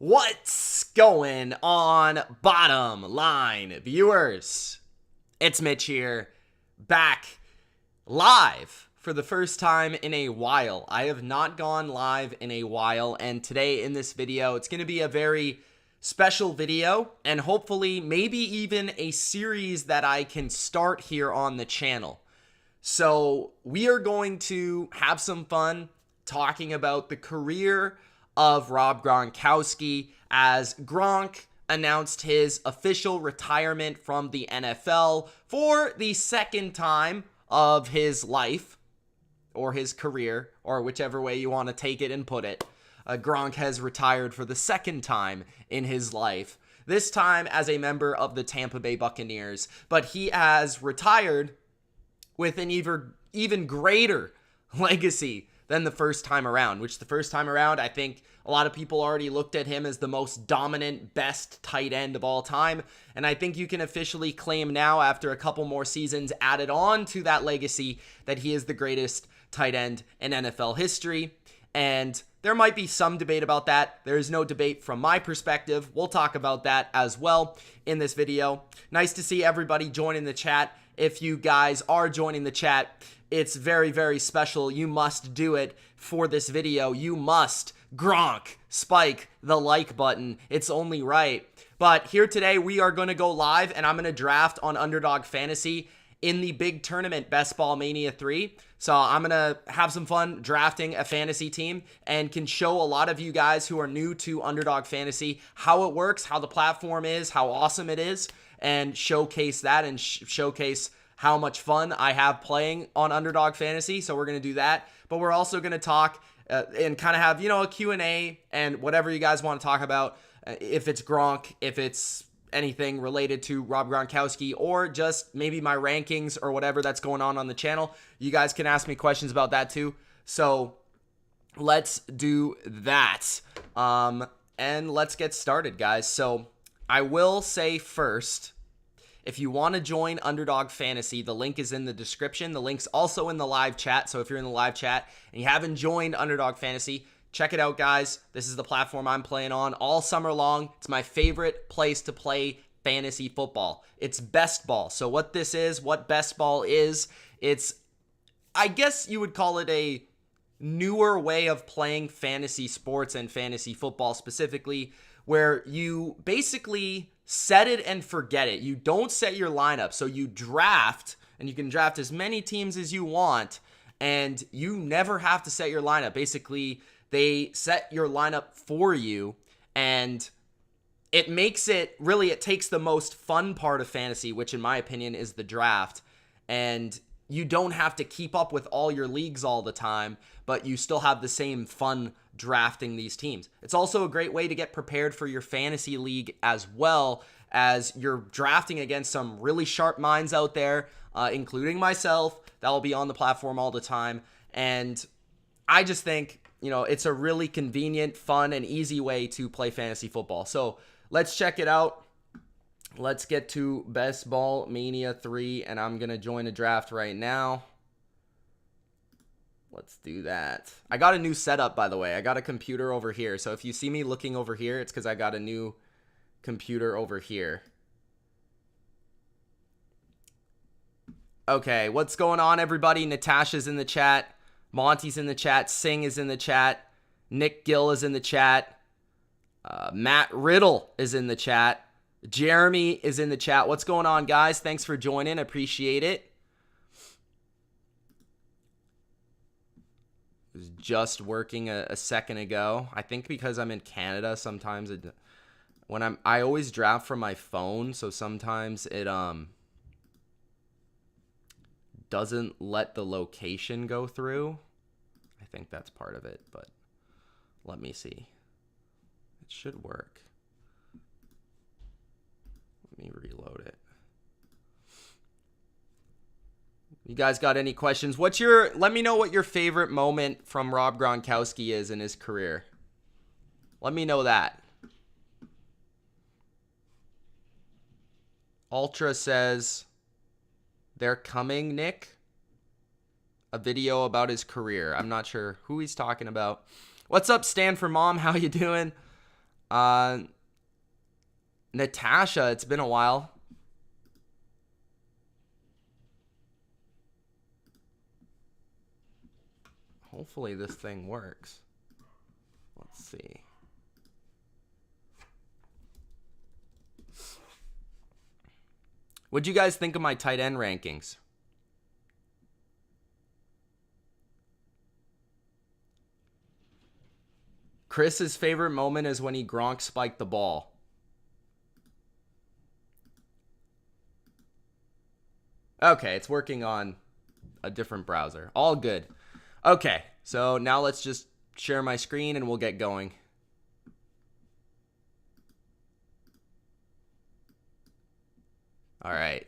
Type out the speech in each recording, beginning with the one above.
What's going on, bottom line viewers? It's Mitch here, back live for the first time in a while. I have not gone live in a while, and today in this video, it's going to be a very special video, and hopefully maybe even a series that I can start here on the channel. So we are going to have some fun talking about the career of Rob Gronkowski as Gronk announced his official retirement from the NFL for the second time of his life, or his career, or whichever way you want to take it and put it. Gronk has retired for the second time in his life, this time as a member of the Tampa Bay Buccaneers, but he has retired with an even greater legacy than the first time around, which the first time around, I think a lot of people already looked at him as the most dominant, best tight end of all time. And I think you can officially claim now, after a couple more seasons added on to that legacy, that he is the greatest tight end in NFL history. And there might be some debate about that. There is no debate from my perspective. We'll talk about that as well in this video. Nice to see everybody joining the chat. If you guys are joining the chat, it's very, very special. You must do it for this video. You must, Gronk, spike the like button. It's only right. But here today, we are going to go live, and I'm going to draft on Underdog Fantasy in the big tournament, Best Ball Mania 3. So I'm going to have some fun drafting a fantasy team and can show a lot of you guys who are new to Underdog Fantasy how it works, how the platform is, how awesome it is, and showcase that and showcase how much fun I have playing on Underdog Fantasy. So we're going to do that. But we're also going to talk and kind of have, a Q&A and whatever you guys want to talk about. If it's Gronk, if it's anything related to Rob Gronkowski, or just maybe my rankings or whatever that's going on the channel. You guys can ask me questions about that too. So let's do that. And let's get started, guys. So I will say first, if you want to join Underdog Fantasy, the link is in the description. The link's also in the live chat. So if you're in the live chat and you haven't joined Underdog Fantasy, check it out, guys. This is the platform I'm playing on all summer long. It's my favorite place to play fantasy football. It's best ball. So what this is, what best ball is, it's, I guess you would call it a newer way of playing fantasy sports and fantasy football specifically, where you basically set it and forget it. You don't set your lineup. So you draft, and you can draft as many teams as you want, and you never have to set your lineup. Basically, they set your lineup for you, and it makes it, really, it takes the most fun part of fantasy, which in my opinion is the draft, and you don't have to keep up with all your leagues all the time, but you still have the same fun drafting these teams. It's also a great way to get prepared for your fantasy league, as well as you're drafting against some really sharp minds out there, including myself, that will be on the platform all the time. And I just think, it's a really convenient, fun, and easy way to play fantasy football. So let's check it out. Let's get to Best Ball Mania 3, and I'm going to join a draft right now. Let's do that. I got a new setup, by the way. I got a computer over here. So if you see me looking over here, it's because I got a new computer over here. Okay, what's going on, everybody? Natasha's in the chat. Monty's in the chat. Singh is in the chat. Nick Gill is in the chat. Matt Riddle is in the chat. Jeremy is in the chat. What's going on, guys? Thanks for joining. Appreciate it. It was just working a second ago. I think because I'm in Canada, sometimes I always draft from my phone, so sometimes it doesn't let the location go through. I think that's part of it, but let me see. It should work. Let me reload it. You guys got any questions? Let me know what your favorite moment from Rob Gronkowski is in his career. Let me know that. Ultra says, they're coming, Nick. A video about his career. I'm not sure who he's talking about. What's up, Stan for Mom? How you doing? Natasha, it's been a while. Hopefully this thing works. Let's see. What'd you guys think of my tight end rankings? Chris's favorite moment is when he Gronk spiked the ball. Okay, it's working on a different browser. All good. Okay, so now let's just share my screen and we'll get going. All right.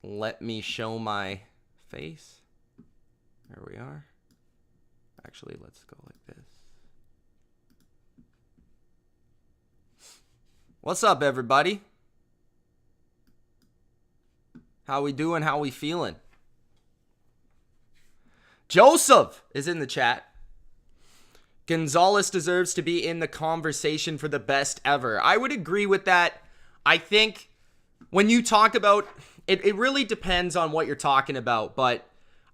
Let me show my face. There we are. Actually, let's go like this. What's up, everybody? How we doing? How we feeling? Joseph is in the chat. Gonzalez deserves to be in the conversation for the best ever. I would agree with that. I think when you talk about it, it really depends on what you're talking about. But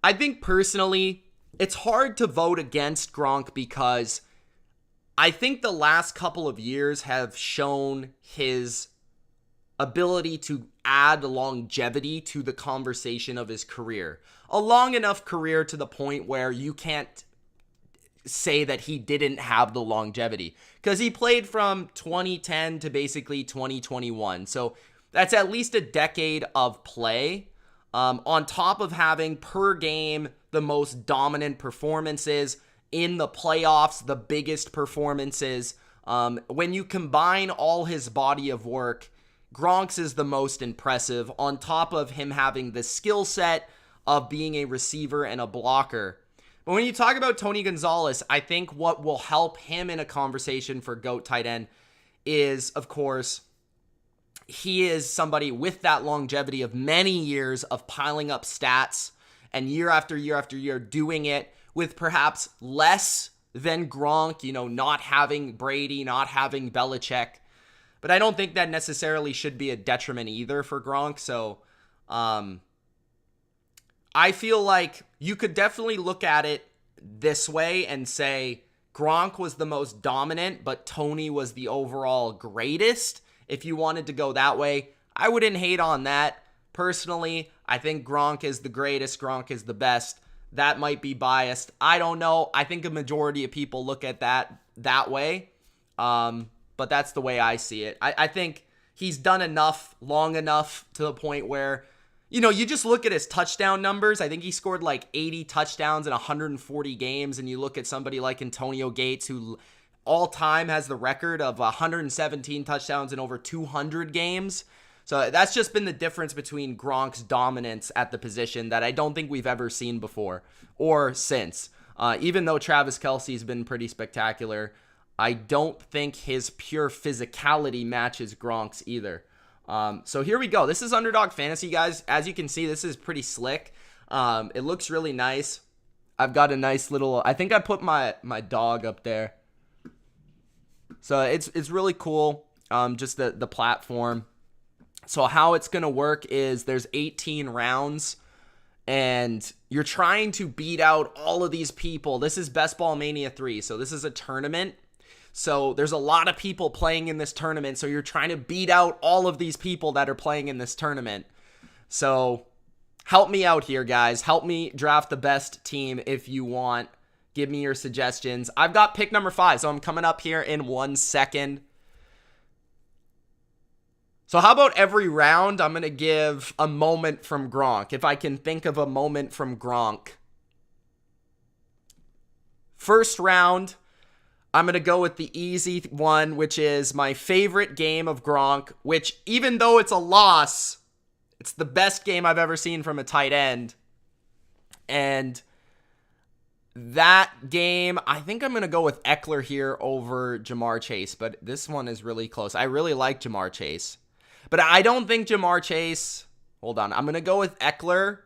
I think personally, it's hard to vote against Gronk because I think the last couple of years have shown his ability to add longevity to the conversation of his career. A long enough career to the point where you can't say that he didn't have the longevity, because he played from 2010 to basically 2021. So that's at least a decade of play, on top of having per game the most dominant performances in the playoffs, the biggest performances. When you combine all his body of work, Gronk's is the most impressive, on top of him having the skill set of being a receiver and a blocker. But when you talk about Tony Gonzalez, I think what will help him in a conversation for GOAT tight end is, of course, he is somebody with that longevity of many years of piling up stats and year after year after year doing it with perhaps less than Gronk, not having Brady, not having Belichick. But I don't think that necessarily should be a detriment either for Gronk. So I feel like you could definitely look at it this way and say Gronk was the most dominant, but Tony was the overall greatest. If you wanted to go that way, I wouldn't hate on that. Personally, I think Gronk is the greatest. Gronk is the best. That might be biased. I don't know. I think a majority of people look at that way. But that's the way I see it. I think he's done enough, long enough, to the point where, you just look at his touchdown numbers. I think he scored like 80 touchdowns in 140 games. And you look at somebody like Antonio Gates, who all time has the record of 117 touchdowns in over 200 games. So that's just been the difference between Gronk's dominance at the position that I don't think we've ever seen before or since. Even though Travis Kelce's been pretty spectacular, I don't think his pure physicality matches Gronk's either. So here we go. This is Underdog Fantasy, guys. As you can see, this is pretty slick. It looks really nice. I've got a nice little, I think I put my dog up there. So it's really cool. Just the platform. So how it's going to work is there's 18 rounds and you're trying to beat out all of these people. This is Best Ball Mania 3. So this is a tournament. So there's a lot of people playing in this tournament. So you're trying to beat out all of these people that are playing in this tournament. So help me out here, guys. Help me draft the best team if you want. Give me your suggestions. I've got pick number 5. So I'm coming up here in 1 second. So how about every round, I'm going to give a moment from Gronk. If I can think of a moment from Gronk. First round, I'm going to go with the easy one, which is my favorite game of Gronk, which even though it's a loss, it's the best game I've ever seen from a tight end. And that game, I think I'm going to go with Eckler here over Jamar Chase, but this one is really close. I really like Jamar Chase. But I don't think Jamar Chase... Hold on. I'm going to go with Eckler.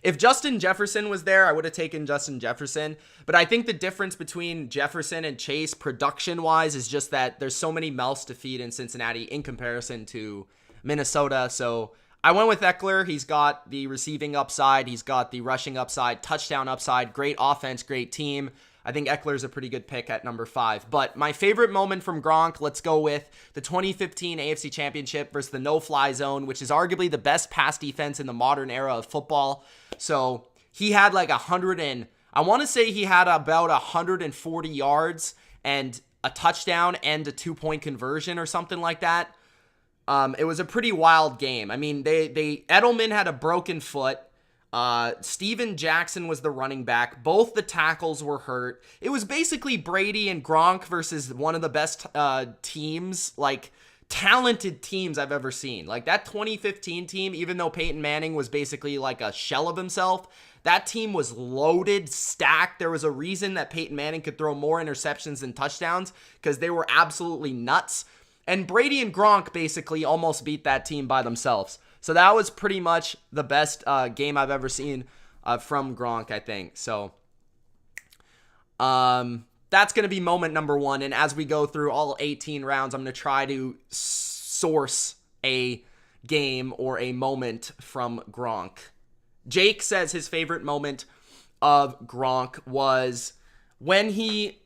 If Justin Jefferson was there, I would have taken Justin Jefferson. But I think the difference between Jefferson and Chase production-wise is just that there's so many mouths to feed in Cincinnati in comparison to Minnesota. So I went with Eckler. He's got the receiving upside. He's got the rushing upside, touchdown upside, great offense, great team. I think Eckler's a pretty good pick at number 5. But my favorite moment from Gronk, let's go with the 2015 AFC Championship versus the no-fly zone, which is arguably the best pass defense in the modern era of football. So he had like I want to say he had about 140 yards and a touchdown and a 2-point conversion or something like that. It was a pretty wild game. I mean, Edelman had a broken foot. Steven Jackson was the running back. Both the tackles were hurt. It was basically Brady and Gronk versus one of the best teams, like talented teams I've ever seen. Like that 2015 team, even though Peyton Manning was basically like a shell of himself, that team was loaded, stacked. There was a reason that Peyton Manning could throw more interceptions than touchdowns because they were absolutely nuts. And Brady and Gronk basically almost beat that team by themselves. So that was pretty much the best game I've ever seen from Gronk, I think. So that's going to be moment number 1. And as we go through all 18 rounds, I'm going to try to source a game or a moment from Gronk. Jake says his favorite moment of Gronk was when he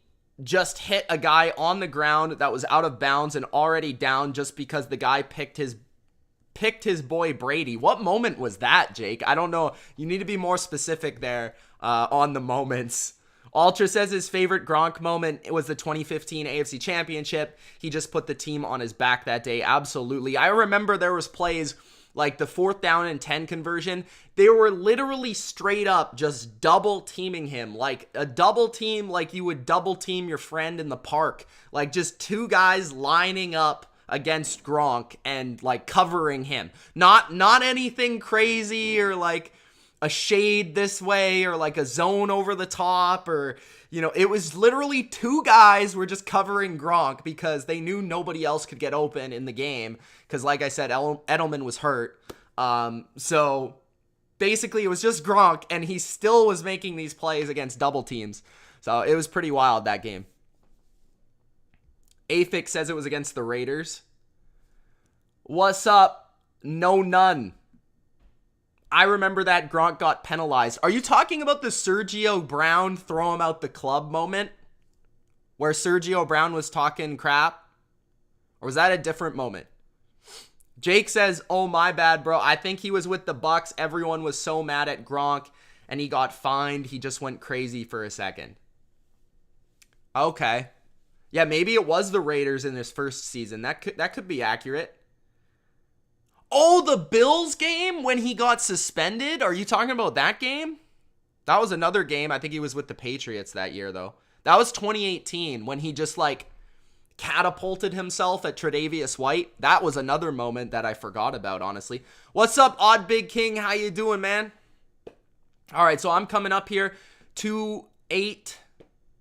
just hit a guy on the ground that was out of bounds and already down just because the guy picked his boy Brady. What moment was that, Jake? I don't know. You need to be more specific there on the moments. Ultra says his favorite Gronk moment was the 2015 AFC Championship. He just put the team on his back that day. Absolutely. I remember there was plays like the 4th down and 10 conversion. They were literally straight up just double teaming him. Like a double team like you would double team your friend in the park. Like just 2 guys lining up against Gronk and like covering him. Not anything crazy or like a shade this way or like a zone over the top or, you know, it was literally 2 guys were just covering Gronk because they knew nobody else could get open in the game. Because like I said, Edelman was hurt. So basically it was just Gronk and he still was making these plays against double teams. So it was pretty wild that game. Afix says it was against the Raiders. What's up? No, none. I remember that Gronk got penalized. Are you talking about the Sergio Brown throw him out the club moment? Where Sergio Brown was talking crap? Or was that a different moment? Jake says, oh my bad, bro. I think he was with the Bucks. Everyone was so mad at Gronk and he got fined. He just went crazy for a second. Okay. Yeah, maybe it was the Raiders in his first season. That could be accurate. Oh, the Bills game when he got suspended? Are you talking about that game? That was another game. I think he was with the Patriots that year, though. That was 2018 when he just, like, catapulted himself at Tre'Davious White. That was another moment that I forgot about, honestly. What's up, Odd Big King? How you doing, man? All right, so I'm coming up here to 8.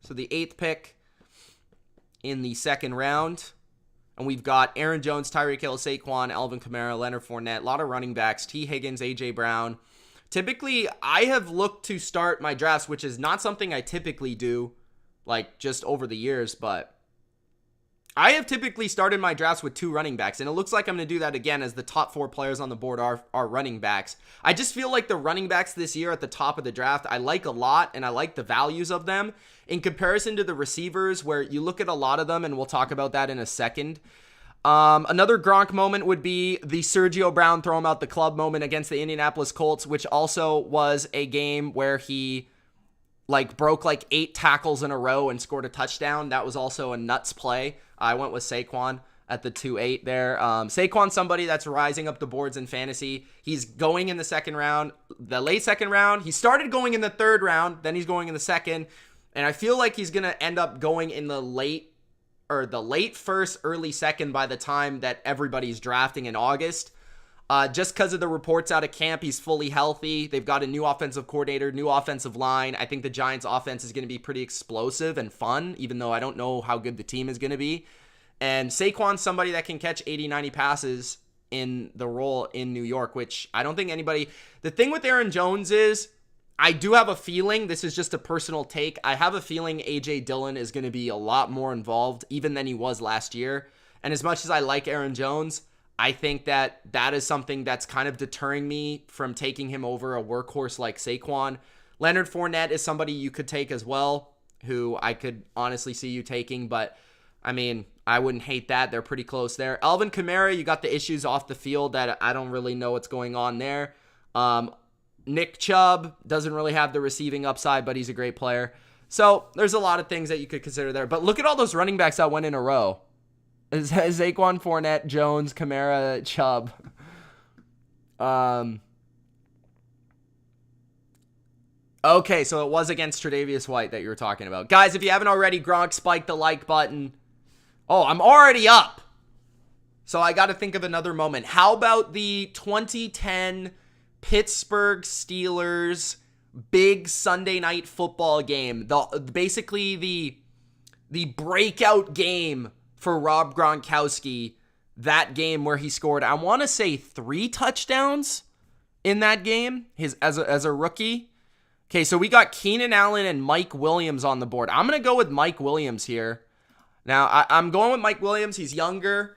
So the 8th pick in the second round. And we've got Aaron Jones, Tyreek Hill, Saquon, Alvin Kamara, Leonard Fournette, a lot of running backs, T. Higgins, A.J. Brown. Typically, I have looked to start my drafts, which is not something I typically do, like, just over the years, but I have typically started my drafts with 2 running backs, and it looks like I'm going to do that again as the top 4 players on the board are running backs. I just feel like the running backs this year at the top of the draft, I like a lot, and I like the values of them in comparison to the receivers where you look at a lot of them, and we'll talk about that in a second. Another Gronk moment would be the Sergio Brown throw him out the club moment against the Indianapolis Colts, which also was a game where he broke 8 tackles in a row and scored a touchdown. That was also a nuts play. I went with Saquon at the 2-8 there. Saquon's somebody that's rising up the boards in fantasy. He's going in the second round, the late second round. He started going in the third round, then he's going in the second. And I feel like he's going to end up going in the late first, early second by the time that everybody's drafting in August. Just because of the reports out of camp, he's fully healthy. They've got a new offensive coordinator, new offensive line. I think the Giants' offense is going to be pretty explosive and fun, even though I don't know how good the team is going to be. And Saquon's somebody that can catch 80, 90 passes in the role in New York, which I don't think anybody... The thing with Aaron Jones is, I do have a feeling, this is just a personal take, I have a feeling A.J. Dillon is going to be a lot more involved even than he was last year. And as much as I like Aaron Jones, I think that is something that's kind of deterring me from taking him over a workhorse like Saquon. Leonard Fournette is somebody you could take as well, who I could honestly see you taking, but I mean, I wouldn't hate that. They're pretty close there. Alvin Kamara, you got the issues off the field that I don't really know what's going on there. Nick Chubb doesn't really have the receiving upside, but he's a great player. So there's a lot of things that you could consider there. But look at all those running backs that went in a row. Saquon, Fournette, Jones, Kamara, Chubb. Okay, so it was against Tre'Davious White that you were talking about. Guys, if you haven't already, Gronk, spike the like button. Oh, I'm already up. So I got to think of another moment. How about the 2010 Pittsburgh Steelers big Sunday night football game? Basically the breakout game for Rob Gronkowski. That game where he scored, I want to say 3 touchdowns in that game as a rookie. Okay, so we got Keenan Allen and Mike Williams on the board. I'm going to go with Mike Williams here. Now, I'm going with Mike Williams. He's younger.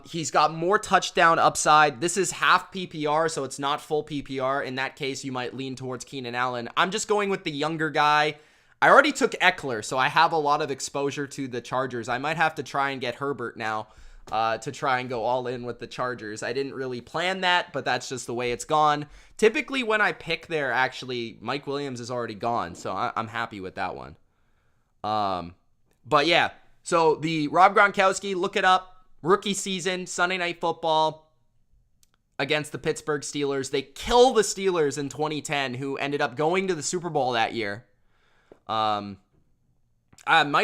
He's got more touchdown upside. This is half PPR, so it's not full PPR. In that case, you might lean towards Keenan Allen. I'm just going with the younger guy. I already took Eckler, so I have a lot of exposure to the Chargers. I might have to try and get Herbert now to try and go all in with the Chargers. I didn't really plan that, but that's just the way it's gone. Typically, when I pick there, actually, Mike Williams is already gone, so I'm happy with that one. But yeah, so the Rob Gronkowski, look it up. Rookie season, Sunday Night Football against the Pittsburgh Steelers. They kill the Steelers in 2010, who ended up going to the Super Bowl that year. Mike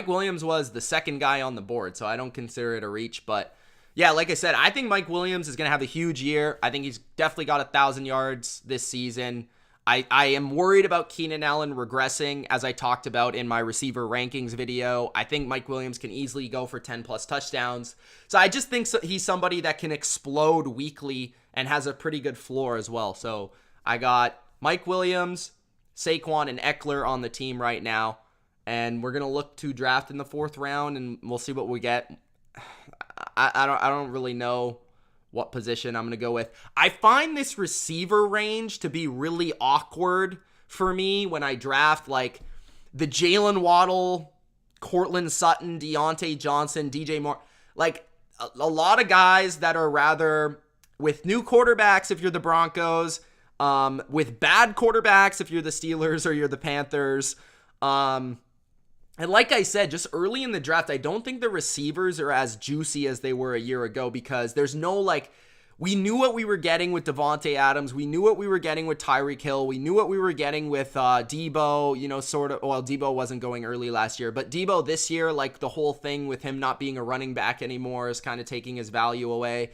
Williams was the second guy on the board, so I don't consider it a reach. But yeah, like I said, I think Mike Williams is going to have a huge year. I think he's definitely got 1,000 yards this season. I am worried about Keenan Allen regressing, as I talked about in my receiver rankings video. I think Mike Williams can easily go for 10-plus touchdowns. So I just think he's somebody that can explode weekly and has a pretty good floor as well. So I got Mike Williams, Saquon, and Eckler on the team right now. And we're going to look to draft in the 4th round, and we'll see what we get. I don't really know what position I'm going to go with. I find this receiver range to be really awkward for me when I draft, like the Jalen Waddle, Cortland Sutton, Deontay Johnson, DJ Moore. Like a lot of guys that are rather with new quarterbacks if you're the Broncos, with bad quarterbacks if you're the Steelers or you're the Panthers. And like I said, just early in the draft, I don't think the receivers are as juicy as they were a year ago because there's no, like, we knew what we were getting with Devontae Adams. We knew what we were getting with Tyreek Hill. We knew what we were getting with Debo, sort of. Well, Debo wasn't going early last year, but Debo this year, like the whole thing with him not being a running back anymore is kind of taking his value away.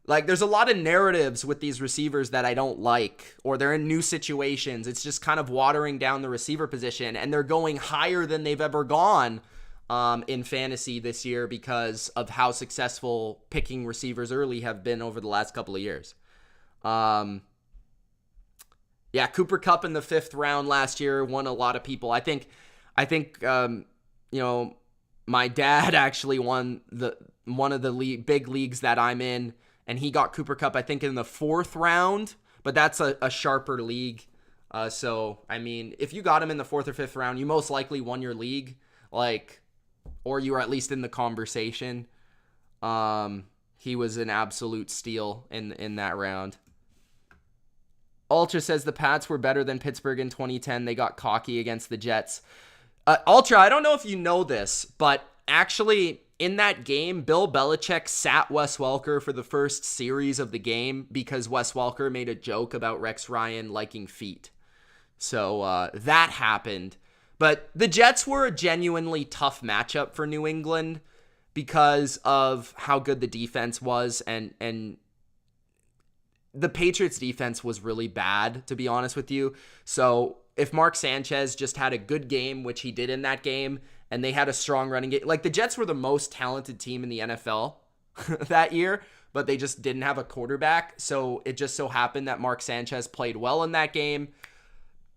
Like, there's a lot of narratives with these receivers that I don't like, or they're in new situations. It's just kind of watering down the receiver position, and they're going higher than they've ever gone in fantasy this year because of how successful picking receivers early have been over the last couple of years. Yeah, Cooper Kupp in the 5th round last year won a lot of people. I think, my dad actually won one of the big leagues that I'm in. And he got Cooper Kupp, I think, in the 4th round. But that's a sharper league. So, I mean, if you got him in the 4th or 5th round, you most likely won your league. Or you were at least in the conversation. He was an absolute steal in that round. Ultra says the Pats were better than Pittsburgh in 2010. They got cocky against the Jets. Ultra, I don't know if you know this, but actually, in that game, Bill Belichick sat Wes Welker for the first series of the game because Wes Welker made a joke about Rex Ryan liking feet. So that happened. But the Jets were a genuinely tough matchup for New England because of how good the defense was. And the Patriots defense was really bad, to be honest with you. So if Mark Sanchez just had a good game, which he did in that game, and they had a strong running game. Like, the Jets were the most talented team in the NFL that year, but they just didn't have a quarterback. So it just so happened that Mark Sanchez played well in that game.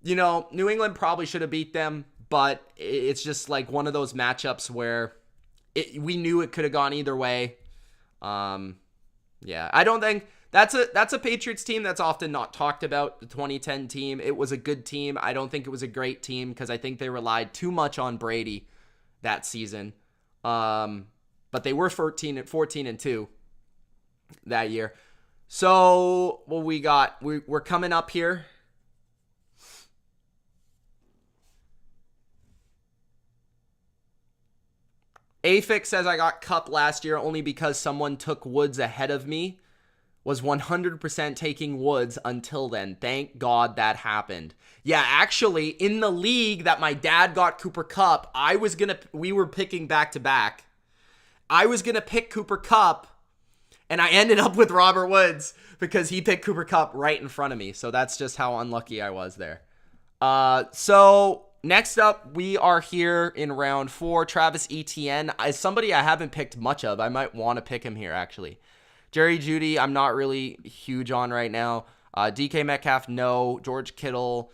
You know, New England probably should have beat them, but it's just like one of those matchups where we knew it could have gone either way. Yeah, I don't think that's a Patriots team that's often not talked about. The 2010 team, it was a good team. I don't think it was a great team because I think they relied too much on Brady that season. But they were 14-2 that year. So what we got? We're coming up here. Afix says I got Cup last year only because someone took Woods ahead of me. Was 100% taking Woods until then. Thank God that happened. Yeah, actually, in the league that my dad got Cooper Kupp, we were picking back to back. I was going to pick Cooper Kupp, and I ended up with Robert Woods because he picked Cooper Kupp right in front of me. So that's just how unlucky I was there. So next up, we are here in round 4. Travis Etienne is somebody I haven't picked much of. I might want to pick him here, actually. Jerry Jeudy, I'm not really huge on right now. DK Metcalf, no. George Kittle.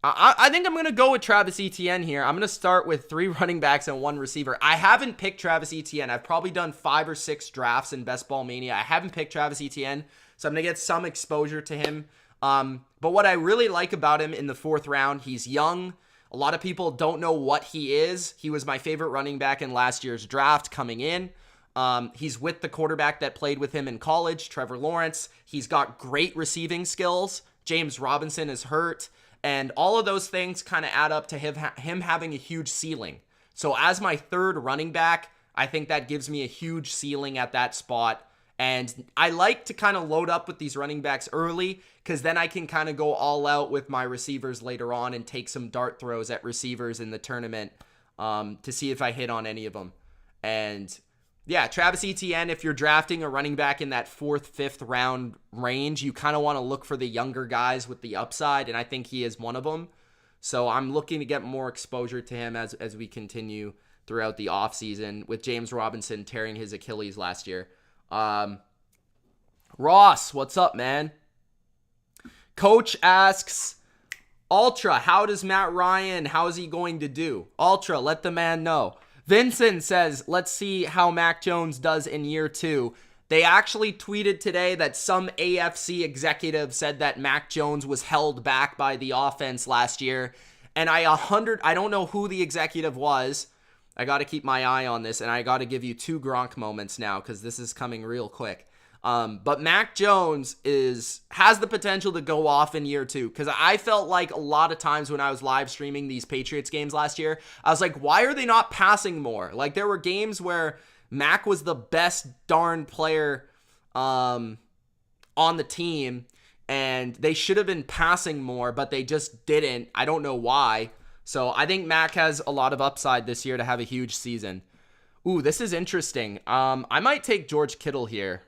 I think I'm going to go with Travis Etienne here. I'm going to start with 3 running backs and 1 receiver. I haven't picked Travis Etienne. I've probably done 5 or 6 drafts in Best Ball Mania. I haven't picked Travis Etienne, so I'm going to get some exposure to him. But what I really like about him in the 4th round, he's young. A lot of people don't know what he is. He was my favorite running back in last year's draft coming in. He's with the quarterback that played with him in college, Trevor Lawrence. He's got great receiving skills. James Robinson is hurt. And all of those things kind of add up to him having a huge ceiling. So as my 3rd running back, I think that gives me a huge ceiling at that spot. And I like to kind of load up with these running backs early because then I can kind of go all out with my receivers later on and take some dart throws at receivers in the tournament to see if I hit on any of them. And yeah, Travis Etienne, if you're drafting a running back in that 4th, 5th round range, you kind of want to look for the younger guys with the upside, and I think he is one of them. So I'm looking to get more exposure to him as we continue throughout the offseason with James Robinson tearing his Achilles last year. Ross, what's up, man? Coach asks, Ultra, how does Matt Ryan, how is he going to do? Ultra, let the man know. Vincent says, let's see how Mac Jones does in year 2. They actually tweeted today that some AFC executive said that Mac Jones was held back by the offense last year. And I don't know who the executive was. I got to keep my eye on this, and I got to give you 2 Gronk moments now because this is coming real quick. But Mac Jones has the potential to go off in year 2 because I felt like a lot of times when I was live streaming these Patriots games last year, I was like, why are they not passing more? Like there were games where Mac was the best darn player on the team and they should have been passing more, but they just didn't. I don't know why. So I think Mac has a lot of upside this year to have a huge season. Ooh, this is interesting. I might take George Kittle here.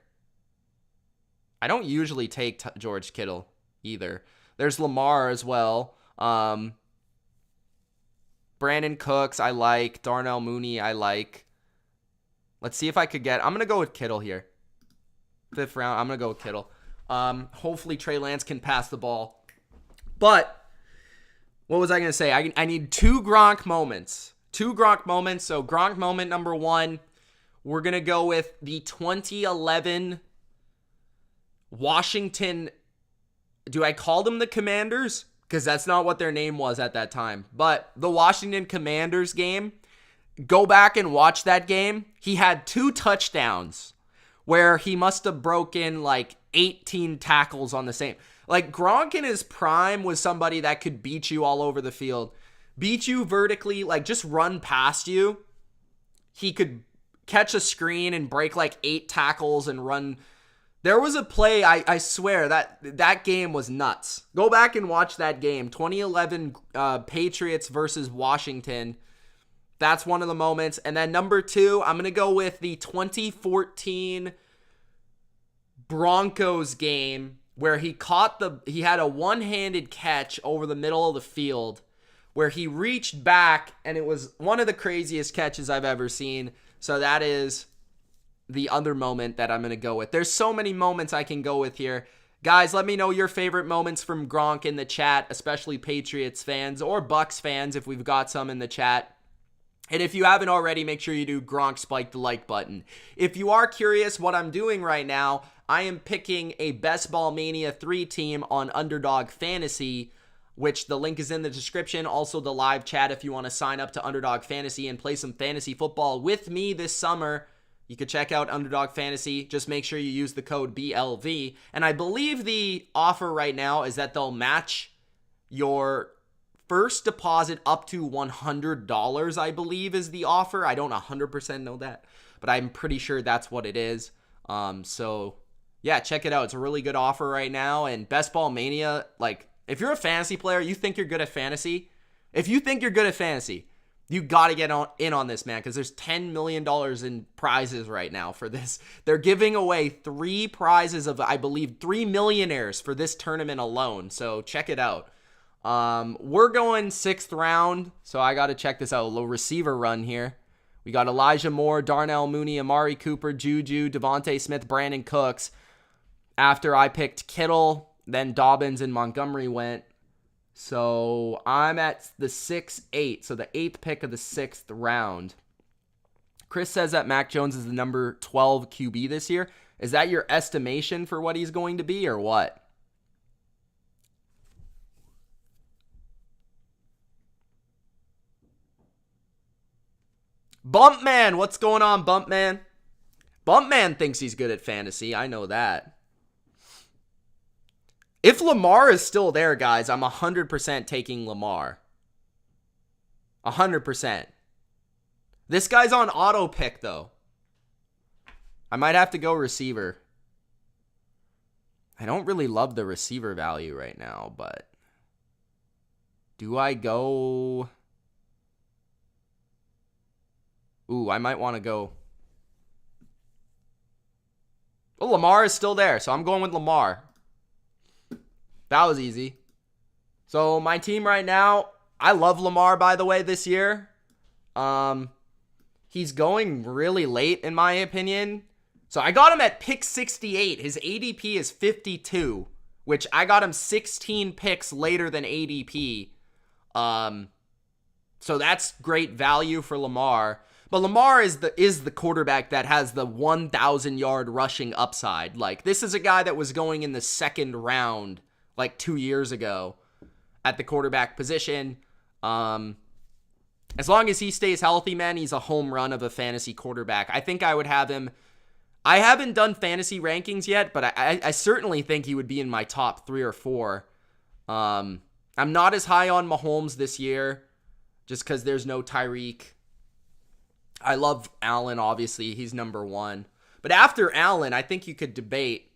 I don't usually take George Kittle either. There's Lamar as well. Brandon Cooks, I like. Darnell Mooney, I like. Let's see if I could get... I'm going to go with Kittle here. 5th round, I'm going to go with Kittle. Hopefully Trey Lance can pass the ball. But, what was I going to say? I need 2 Gronk moments. 2 Gronk moments. So, Gronk moment number 1. We're going to go with the 2011... Washington, do I call them the Commanders? Because that's not what their name was at that time. But the Washington Commanders game, go back and watch that game. He had 2 touchdowns where he must have broken like 18 tackles on the same. Like Gronk in his prime was somebody that could beat you all over the field. Beat you vertically, like just run past you. He could catch a screen and break like 8 tackles and run... There was a play, I swear, that game was nuts. Go back and watch that game. 2011 Patriots versus Washington. That's one of the moments. And then number 2, I'm going to go with the 2014 Broncos game where he had a one-handed catch over the middle of the field where he reached back, and it was one of the craziest catches I've ever seen. So that is the other moment that I'm going to go with. There's so many moments I can go with here. Guys, let me know your favorite moments from Gronk in the chat, especially Patriots fans or Bucks fans if we've got some in the chat. And if you haven't already, make sure you do Gronk spike the like button. If you are curious what I'm doing right now, I am picking a Best Ball Mania 3 team on Underdog Fantasy, which the link is in the description. Also the live chat if you want to sign up to Underdog Fantasy and play some fantasy football with me this summer. You could check out Underdog Fantasy. Just make sure you use the code BLV. And I believe the offer right now is that they'll match your first deposit up to $100, I believe is the offer. I don't 100% know that, but I'm pretty sure that's what it is. So yeah, check it out. It's a really good offer right now. And Best Ball Mania, like, if you're a fantasy player, you think you're good at fantasy. If you think you're good at fantasy, you got to get in on this, man, because there's $10 million in prizes right now for this. They're giving away 3 prizes of, I believe, 3 millionaires for this tournament alone. So check it out. We're going 6th round, so I got to check this out. A little receiver run here. We got Elijah Moore, Darnell Mooney, Amari Cooper, Juju, Devontae Smith, Brandon Cooks. After I picked Kittle, then Dobbins and Montgomery went. So I'm at the 6-8, so the 8th pick of the 6th round. Chris says that Mac Jones is the number 12 QB this year. Is that your estimation for what he's going to be or what? Bumpman, what's going on, Bumpman? Bumpman thinks he's good at fantasy. I know that. If Lamar is still there, guys, I'm 100% taking Lamar. 100%. This guy's on auto pick, though. I might have to go receiver. I don't really love the receiver value right now, but do I go? Ooh, I might want to go. Well, Lamar is still there, so I'm going with Lamar. That was easy. So my team right now, I love Lamar, by the way, this year. He's going really late, in my opinion. So I got him at pick 68. His ADP is 52, which I got him 16 picks later than ADP. So that's great value for Lamar. But Lamar is the quarterback that has the 1,000-yard rushing upside. Like, this is a guy that was going in the 2nd round like 2 years ago at the quarterback position. As long as he stays healthy, man, he's a home run of a fantasy quarterback. I think I would have him. I haven't done fantasy rankings yet, but I certainly think he would be in my top 3 or 4. I'm not as high on Mahomes this year just because there's no Tyreek. I love Allen, obviously. He's number 1. But after Allen, I think you could debate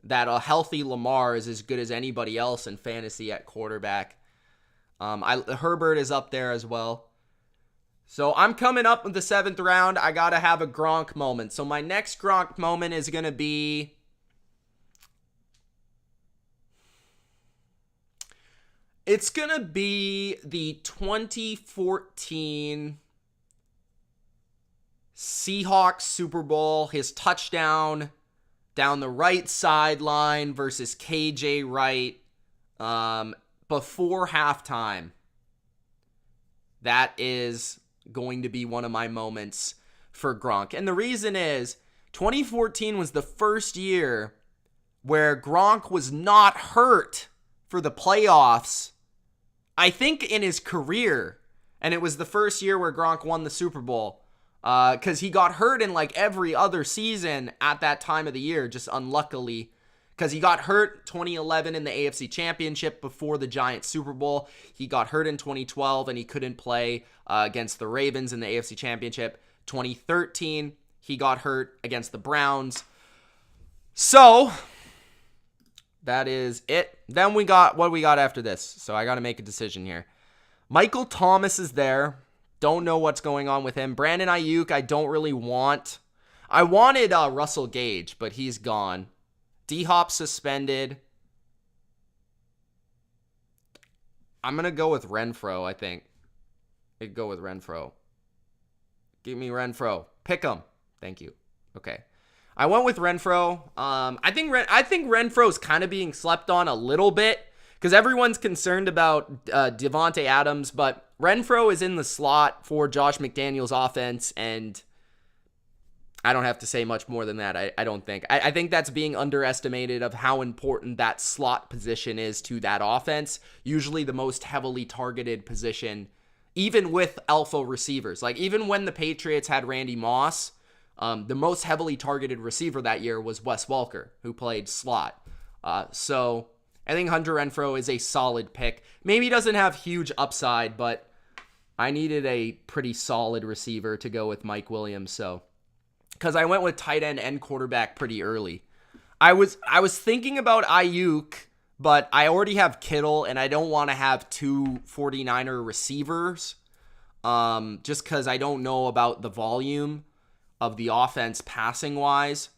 that a healthy Lamar is as good as anybody else in fantasy at quarterback. Herbert is up there as well. So I'm coming up with the 7th round. I got to have a Gronk moment. So my next Gronk moment is going to be... It's going to be the 2014 Seahawks Super Bowl. His touchdown down the right sideline versus KJ Wright before halftime. That is going to be one of my moments for Gronk. And the reason is 2014 was the first year where Gronk was not hurt for the playoffs, I think, in his career. And it was the first year where Gronk won the Super Bowl. Because he got hurt in like every other season at that time of the year, just unluckily. Because he got hurt 2011 in the AFC Championship before the Giants Super Bowl. He got hurt in 2012 and he couldn't play against the Ravens in the AFC Championship. 2013, he got hurt against the Browns. So, that is it. Then we got what we got after this. So I got to make a decision here. Michael Thomas is there. Don't know what's going on with him. Brandon Ayuk, I don't really want. I wanted Russell Gage, but he's gone. D-Hop suspended. I'm going to go with Renfro, I think. I'd go with Renfro. Give me Renfro. Pick him. Thank you. Okay. I went with Renfrow. I think Renfro's kind of being slept on a little bit because everyone's concerned about Devontae Adams, but Renfrow is in the slot for Josh McDaniels' offense, and I don't have to say much more than that. I don't think. I think that's being underestimated of how important that slot position is to that offense. Usually the most heavily targeted position, even with alpha receivers. Like even when the Patriots had Randy Moss, the most heavily targeted receiver that year was Wes Welker, who played slot. So I think Hunter Renfrow is a solid pick. Maybe he doesn't have huge upside, but I needed a pretty solid receiver to go with Mike Williams. So, because I went with tight end and quarterback pretty early. I was thinking about Ayuk, but I already have Kittle, and I don't want to have two 49er receivers, just because I don't know about the volume of the offense passing-wise.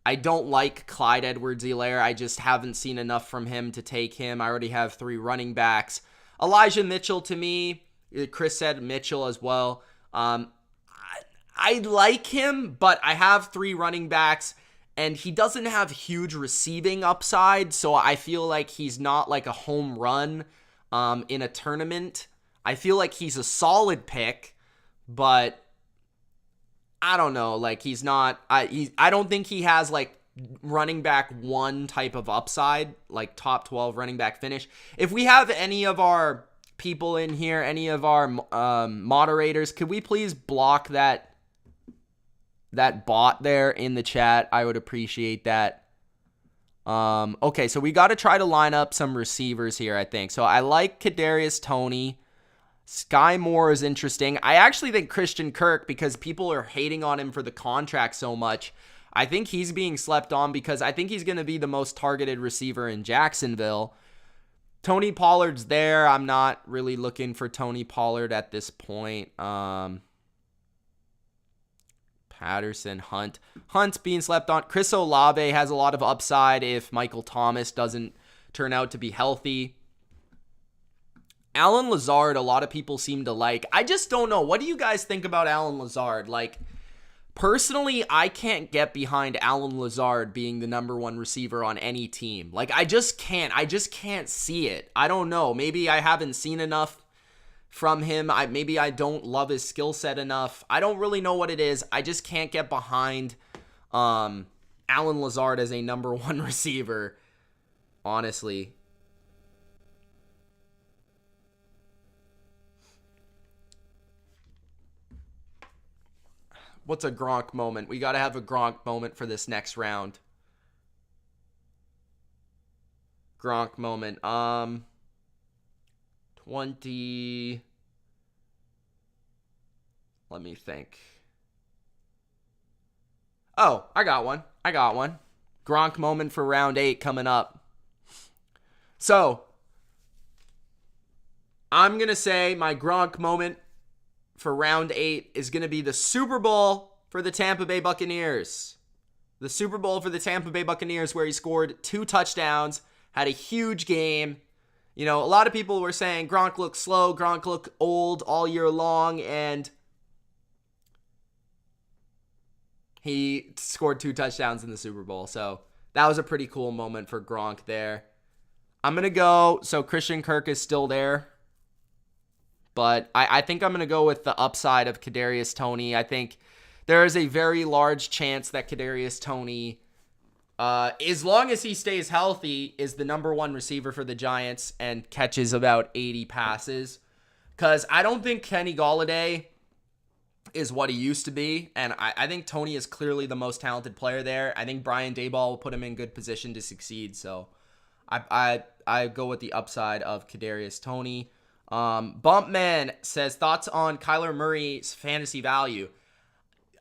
I don't like Clyde Edwards-Helaire. I just haven't seen enough from him to take him. I already have 3 running backs. Elijah Mitchell, to me, Chris said Mitchell as well. I like him, but I have 3 running backs, and he doesn't have huge receiving upside, so I feel like he's not like a home run in a tournament. I feel like he's a solid pick, but I don't know. Like he's not. I don't think he has like running back 1 type of upside, like top 12 running back finish. If we have any of our people in here, any of our moderators, could we please block that bot there in the chat? I would appreciate that. Okay, so we got to try to line up some receivers here, I think. So I like Kadarius Toney. Sky Moore is interesting. I actually think Christian Kirk, because people are hating on him for the contract so much, I think he's being slept on because I think he's going to be the most targeted receiver in Jacksonville. Tony Pollard's there. I'm not really looking for Tony Pollard at this point. Patterson, Hunt's being slept on. Chris Olave has a lot of upside if Michael Thomas doesn't turn out to be healthy. Alan Lazard, a lot of people seem to like. I just don't know. What do you guys think about Alan Lazard? Like, personally, I can't get behind Alan Lazard being the number 1 receiver on any team. Like, I just can't. I just can't see it. I don't know. Maybe I haven't seen enough from him. Maybe I don't love his skill set enough. I don't really know what it is. I just can't get behind Alan Lazard as a number 1 receiver, honestly. What's a Gronk moment? We got to have a Gronk moment for this next round. Gronk moment. 20. Let me think. Oh, I got one. Gronk moment for round 8 coming up. So, I'm going to say my Gronk moment for round 8 is going to be the Super Bowl for the Tampa Bay Buccaneers. The Super Bowl for the Tampa Bay Buccaneers, where he scored 2 touchdowns, had a huge game. You know, a lot of people were saying Gronk looked slow, Gronk looked old all year long, and he scored 2 touchdowns in the Super Bowl. So that was a pretty cool moment for Gronk there. I'm going to go, so Christian Kirk is still there. But I think I'm going to go with the upside of Kadarius Toney. I think there is a very large chance that Kadarius Toney, as long as he stays healthy, is the number 1 receiver for the Giants and catches about 80 passes. Because I don't think Kenny Golladay is what he used to be. And I think Toney is clearly the most talented player there. I think Brian Daboll will put him in good position to succeed. So I go with the upside of Kadarius Toney. Bumpman says, thoughts on Kyler Murray's fantasy value?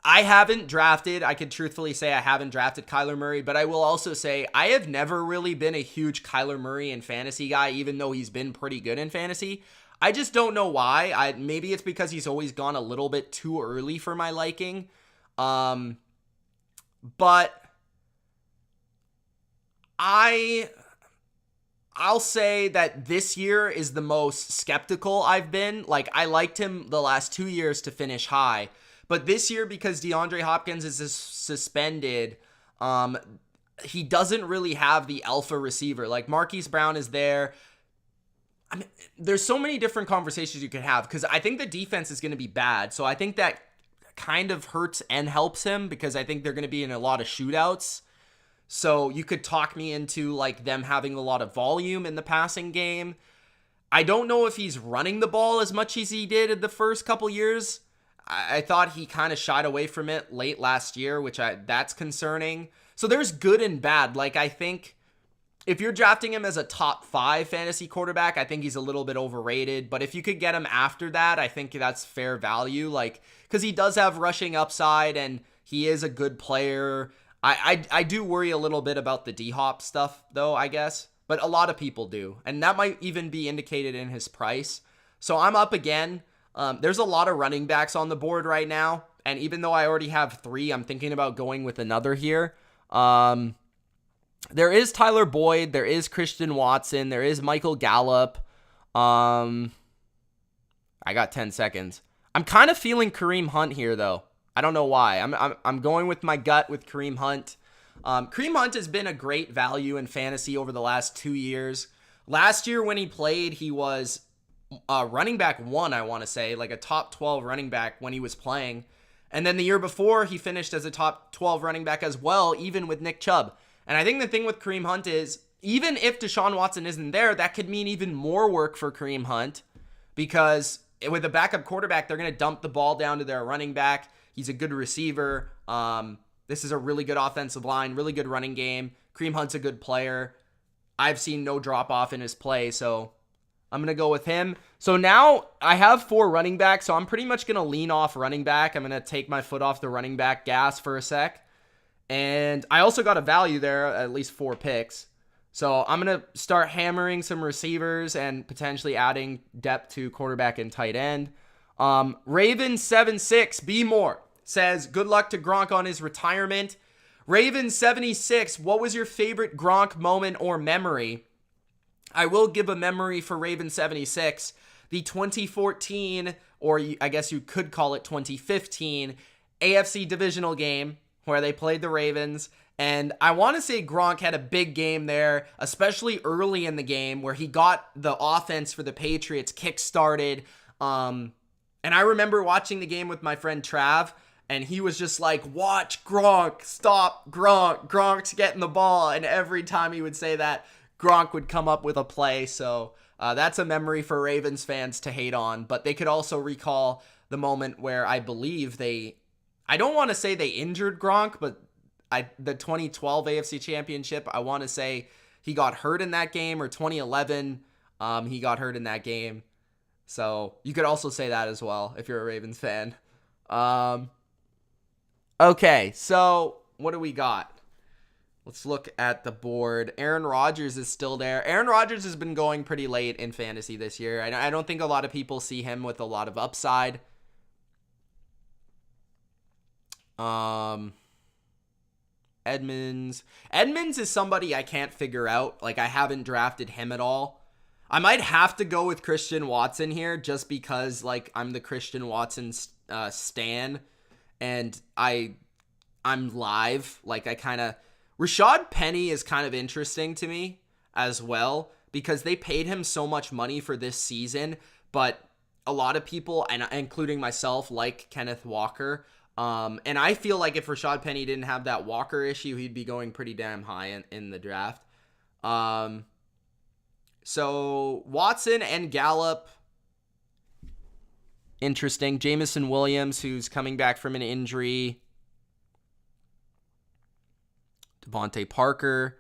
I could truthfully say I haven't drafted Kyler Murray, but I will also say I have never really been a huge Kyler Murray in fantasy guy, even though he's been pretty good in fantasy. I just don't know why. Maybe it's because he's always gone a little bit too early for my liking. But I'll say that this year is the most skeptical I've been. Like, I liked him the last 2 years to finish high, But this year, because DeAndre Hopkins is suspended, he doesn't really have the alpha receiver. Like, Marquise Brown is there. I mean, there's so many different conversations you could have, because I think the defense is going to be bad. So I think that kind of hurts and helps him, because I think they're going to be in a lot of shootouts. So you could talk me into like them having a lot of volume in the passing game. I don't know if he's running the ball as much as he did in the first couple years. I thought he kind of shied away from it late last year, that's concerning. So there's good and bad. Like, I think if you're drafting him as a top 5 fantasy quarterback, I think he's a little bit overrated. But if you could get him after that, I think that's fair value. Like, because he does have rushing upside and he is a good player. I do worry a little bit about the D-Hop stuff, though, I guess. But a lot of people do. And that might even be indicated in his price. So I'm up again. There's a lot of running backs on the board right now. And even though I already have 3, I'm thinking about going with another here. There is Tyler Boyd. There is Christian Watson. There is Michael Gallup. I got 10 seconds. I'm kind of feeling Kareem Hunt here, though. I don't know why. I'm going with my gut with Kareem Hunt. Kareem Hunt has been a great value in fantasy over the last 2 years. Last year when he played, he was running back 1, I want to say, like a top 12 running back when he was playing. And then the year before, he finished as a top 12 running back as well, even with Nick Chubb. And I think the thing with Kareem Hunt is, even if Deshaun Watson isn't there, that could mean even more work for Kareem Hunt, because with a backup quarterback, they're going to dump the ball down to their running back. He's a good receiver. This is a really good offensive line, really good running game. Kareem Hunt's a good player. I've seen no drop-off in his play, so I'm going to go with him. So now I have 4 running backs, so I'm pretty much going to lean off running back. I'm going to take my foot off the running back gas for a sec. And I also got a value there, at least 4 picks. So I'm going to start hammering some receivers and potentially adding depth to quarterback and tight end. Raven76, be more, says, good luck to Gronk on his retirement. Raven76, what was your favorite Gronk moment or memory? I will give a memory for Raven76. The 2014, or I guess you could call it 2015, AFC divisional game where they played the Ravens. And I want to say Gronk had a big game there, especially early in the game where he got the offense for the Patriots kick-started. And I remember watching the game with my friend Trav, and he was just like, watch Gronk, stop Gronk, Gronk's getting the ball. And every time he would say that, Gronk would come up with a play. So that's a memory for Ravens fans to hate on. But they could also recall the moment where I believe I don't want to say they injured Gronk, but the 2012 AFC Championship, I want to say he got hurt in that game, or 2011, he got hurt in that game. So you could also say that as well if you're a Ravens fan. Okay, so what do we got? Let's look at the board. Aaron Rodgers is still there. Aaron Rodgers has been going pretty late in fantasy this year. I don't think a lot of people see him with a lot of upside. Edmonds is somebody I can't figure out. Like, I haven't drafted him at all. I might have to go with Christian Watson here just because, like, I'm the Christian Watson stan, and I'm live. Like, Rashad Penny is kind of interesting to me as well because they paid him so much money for this season, but a lot of people, and including myself, like Kenneth Walker. And I feel like if Rashad Penny didn't have that Walker issue, he'd be going pretty damn high in the draft. So Watson and Gallup, interesting. Jamison Williams, who's coming back from an injury. Devontae Parker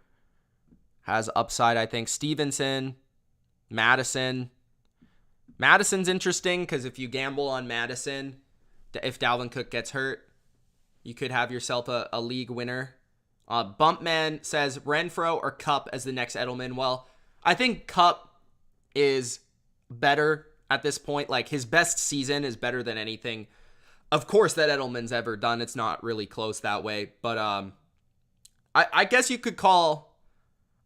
has upside, I think. Stevenson, Madison's interesting because if you gamble on Madison, if Dalvin Cook gets hurt, you could have yourself a league winner. Bumpman says Renfro or Kupp as the next Edelman. Well, I think Kupp is better at this point. Like, his best season is better than anything, of course, that Edelman's ever done. It's not really close that way. But I guess you could call...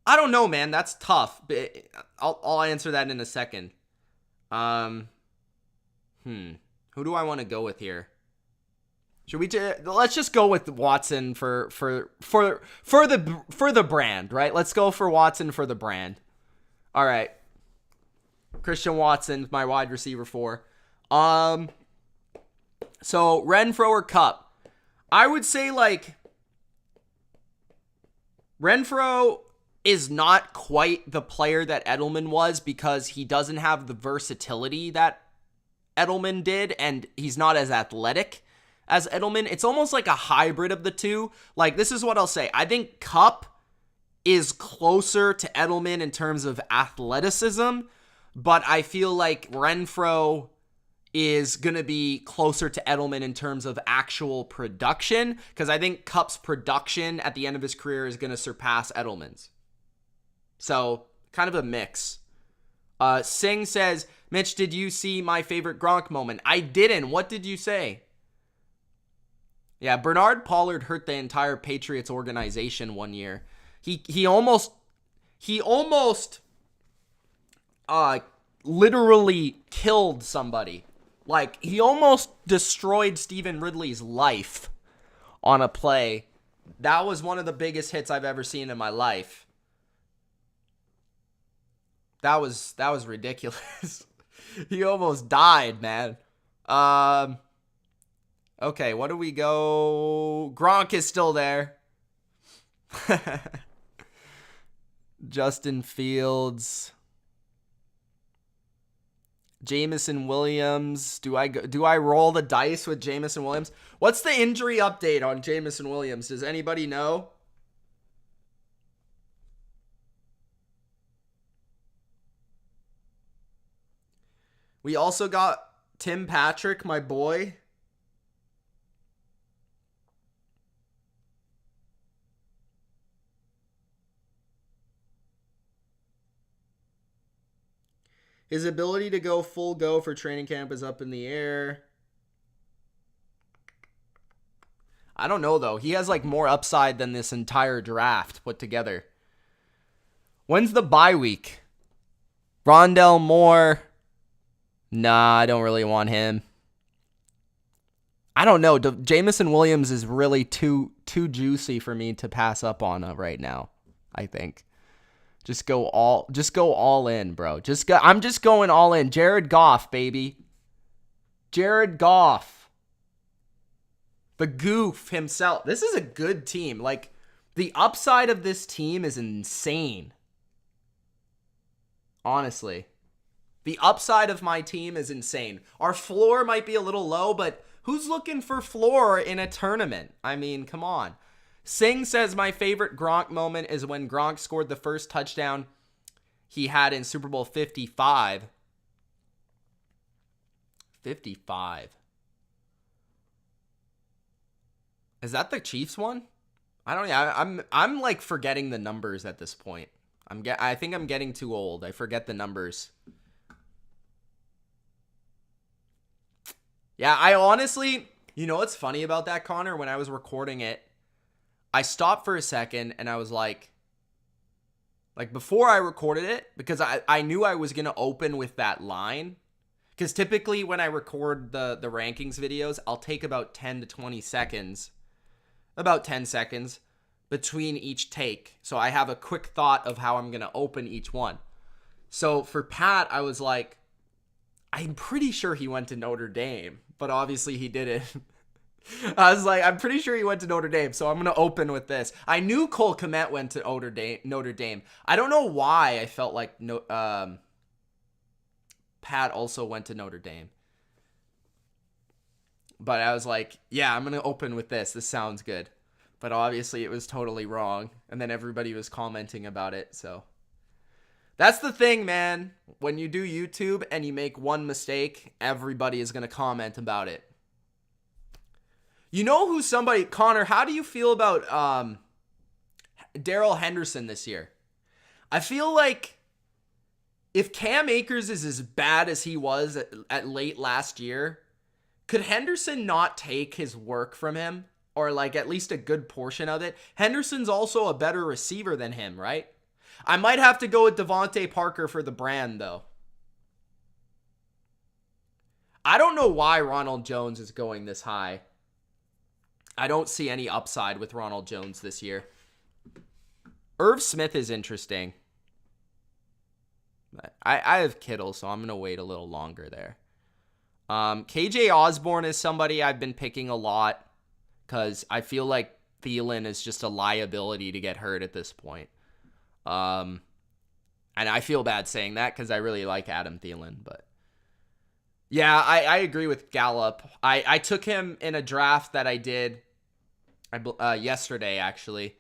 I don't know, man. That's tough. But I'll answer that in a second. Who do I want to go with here? Should we let's just go with Watson for the brand, right? Let's go for Watson for the brand. All right. Christian Watson, my wide receiver 4. So Renfrow or Cup? I would say like Renfrow is not quite the player that Edelman was because he doesn't have the versatility that Edelman did, and he's not as athletic as Edelman. It's almost like a hybrid of the two. Like, this is what I'll say. I think Cup is closer to Edelman in terms of athleticism, but I feel like Renfrow is going to be closer to Edelman in terms of actual production, because I think Cup's production at the end of his career is going to surpass Edelman's. So, kind of a mix. Singh says, Mitch, did you see my favorite Gronk moment? I didn't. What did you say? Yeah, Bernard Pollard hurt the entire Patriots organization one year. He almost literally killed somebody. Like, he almost destroyed Stephen Ridley's life on a play. That was one of the biggest hits I've ever seen in my life. That was ridiculous. He almost died, man. Okay, what do we go? Gronk is still there. Justin Fields. Jameson Williams. Do I roll the dice with Jameson Williams? What's the injury update on Jameson Williams? Does anybody know? We also got Tim Patrick, my boy. His ability to go full go for training camp is up in the air. I don't know, though. He has, like, more upside than this entire draft put together. When's the bye week? Rondell Moore. Nah, I don't really want him. I don't know. Jameson Williams is really too juicy for me to pass up on right now, I think. Just go all in, bro. I'm just going all in. Jared Goff, baby. Jared Goff. The goof himself. This is a good team. Like, the upside of this team is insane. Honestly. The upside of my team is insane. Our floor might be a little low, but who's looking for floor in a tournament? I mean, come on. Singh says, my favorite Gronk moment is when Gronk scored the first touchdown he had in Super Bowl 55. 55. Is that the Chiefs one? I don't know. I'm like forgetting the numbers at this point. I think I'm getting too old. I forget the numbers. Yeah, I honestly, you know what's funny about that, Connor? When I was recording it, I stopped for a second and I was like before I recorded it, because I knew I was going to open with that line. Because typically when I record the rankings videos, I'll take about 10 to 20 seconds, about 10 seconds between each take. So I have a quick thought of how I'm going to open each one. So for Pat, I was like, I'm pretty sure he went to Notre Dame, but obviously he didn't. I was like, I'm pretty sure he went to Notre Dame, so I'm going to open with this. I knew Cole Kmet went to Notre Dame. I don't know why I felt like Pat also went to Notre Dame. But I was like, yeah, I'm going to open with this. This sounds good. But obviously it was totally wrong, and then everybody was commenting about it, so... That's the thing, man. When you do YouTube and you make one mistake, everybody is going to comment about it. You know who somebody... Connor, how do you feel about Darrell Henderson this year? I feel like if Cam Akers is as bad as he was at late last year, could Henderson not take his work from him? Or like at least a good portion of it? Henderson's also a better receiver than him, right? I might have to go with Devontae Parker for the brand, though. I don't know why Ronald Jones is going this high. I don't see any upside with Ronald Jones this year. Irv Smith is interesting. I have Kittle, so I'm going to wait a little longer there. KJ Osborne is somebody I've been picking a lot because I feel like Thielen is just a liability to get hurt at this point. And I feel bad saying that because I really like Adam Thielen. But yeah, I agree with Gallup. I took him in a draft that I did yesterday, actually.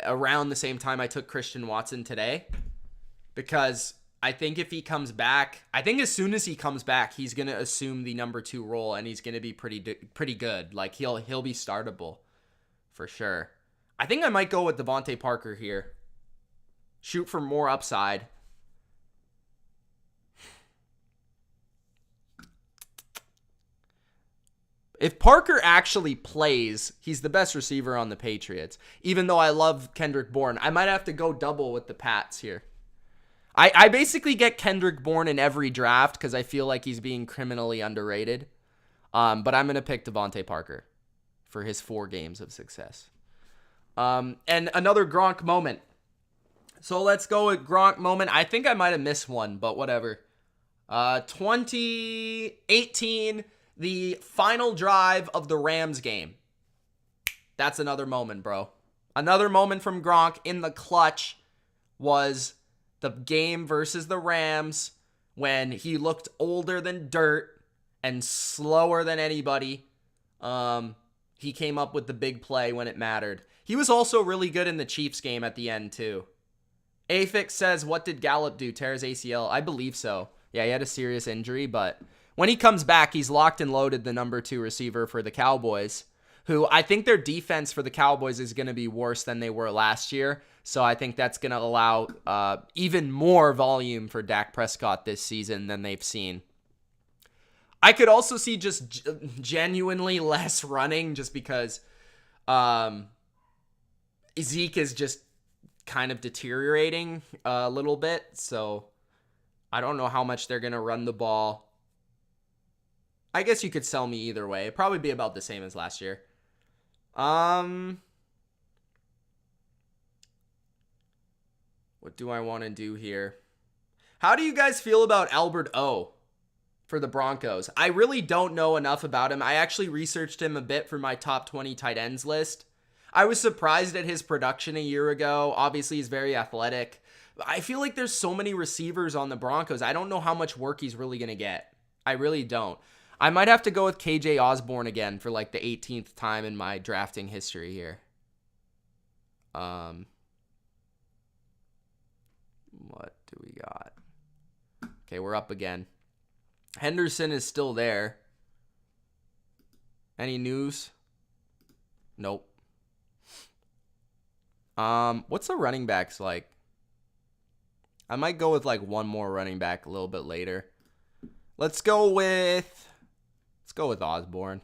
Around the same time I took Christian Watson today. Because I think if he comes back, I think as soon as he comes back, he's going to assume the number 2 role and he's going to be pretty good. Like he'll be startable for sure. I think I might go with Devontae Parker here. Shoot for more upside. If Parker actually plays, he's the best receiver on the Patriots. Even though I love Kendrick Bourne, I might have to go double with the Pats here. I basically get Kendrick Bourne in every draft because I feel like he's being criminally underrated. But I'm going to pick Devontae Parker for his 4 games of success. And another Gronk moment. So let's go with Gronk moment. I think I might have missed one, but whatever. 2018, the final drive of the Rams game. That's another moment, bro. Another moment from Gronk in the clutch was the game versus the Rams when he looked older than dirt and slower than anybody. He came up with the big play when it mattered. He was also really good in the Chiefs game at the end, too. Afix says, what did Gallup do? Tear his ACL? I believe so. Yeah, he had a serious injury, but when he comes back, he's locked and loaded the number 2 receiver for the Cowboys, who I think their defense for the Cowboys is going to be worse than they were last year. So I think that's going to allow even more volume for Dak Prescott this season than they've seen. I could also see just genuinely less running just because Zeke is just kind of deteriorating a little bit. So I don't know how much they're going to run the ball. I guess you could sell me either way. It'd probably be about the same as last year. What do I want to do here? How do you guys feel about Albert O for the Broncos? I really don't know enough about him. I actually researched him a bit for my top 20 tight ends list. I was surprised at his production a year ago. Obviously, he's very athletic. I feel like there's so many receivers on the Broncos. I don't know how much work he's really going to get. I really don't. I might have to go with KJ Osborne again for like the 18th time in my drafting history here. What do we got? Okay, we're up again. Henderson is still there. Any news? Nope. What's the running backs like? I might go with like one more running back a little bit later. Let's go with Osborne.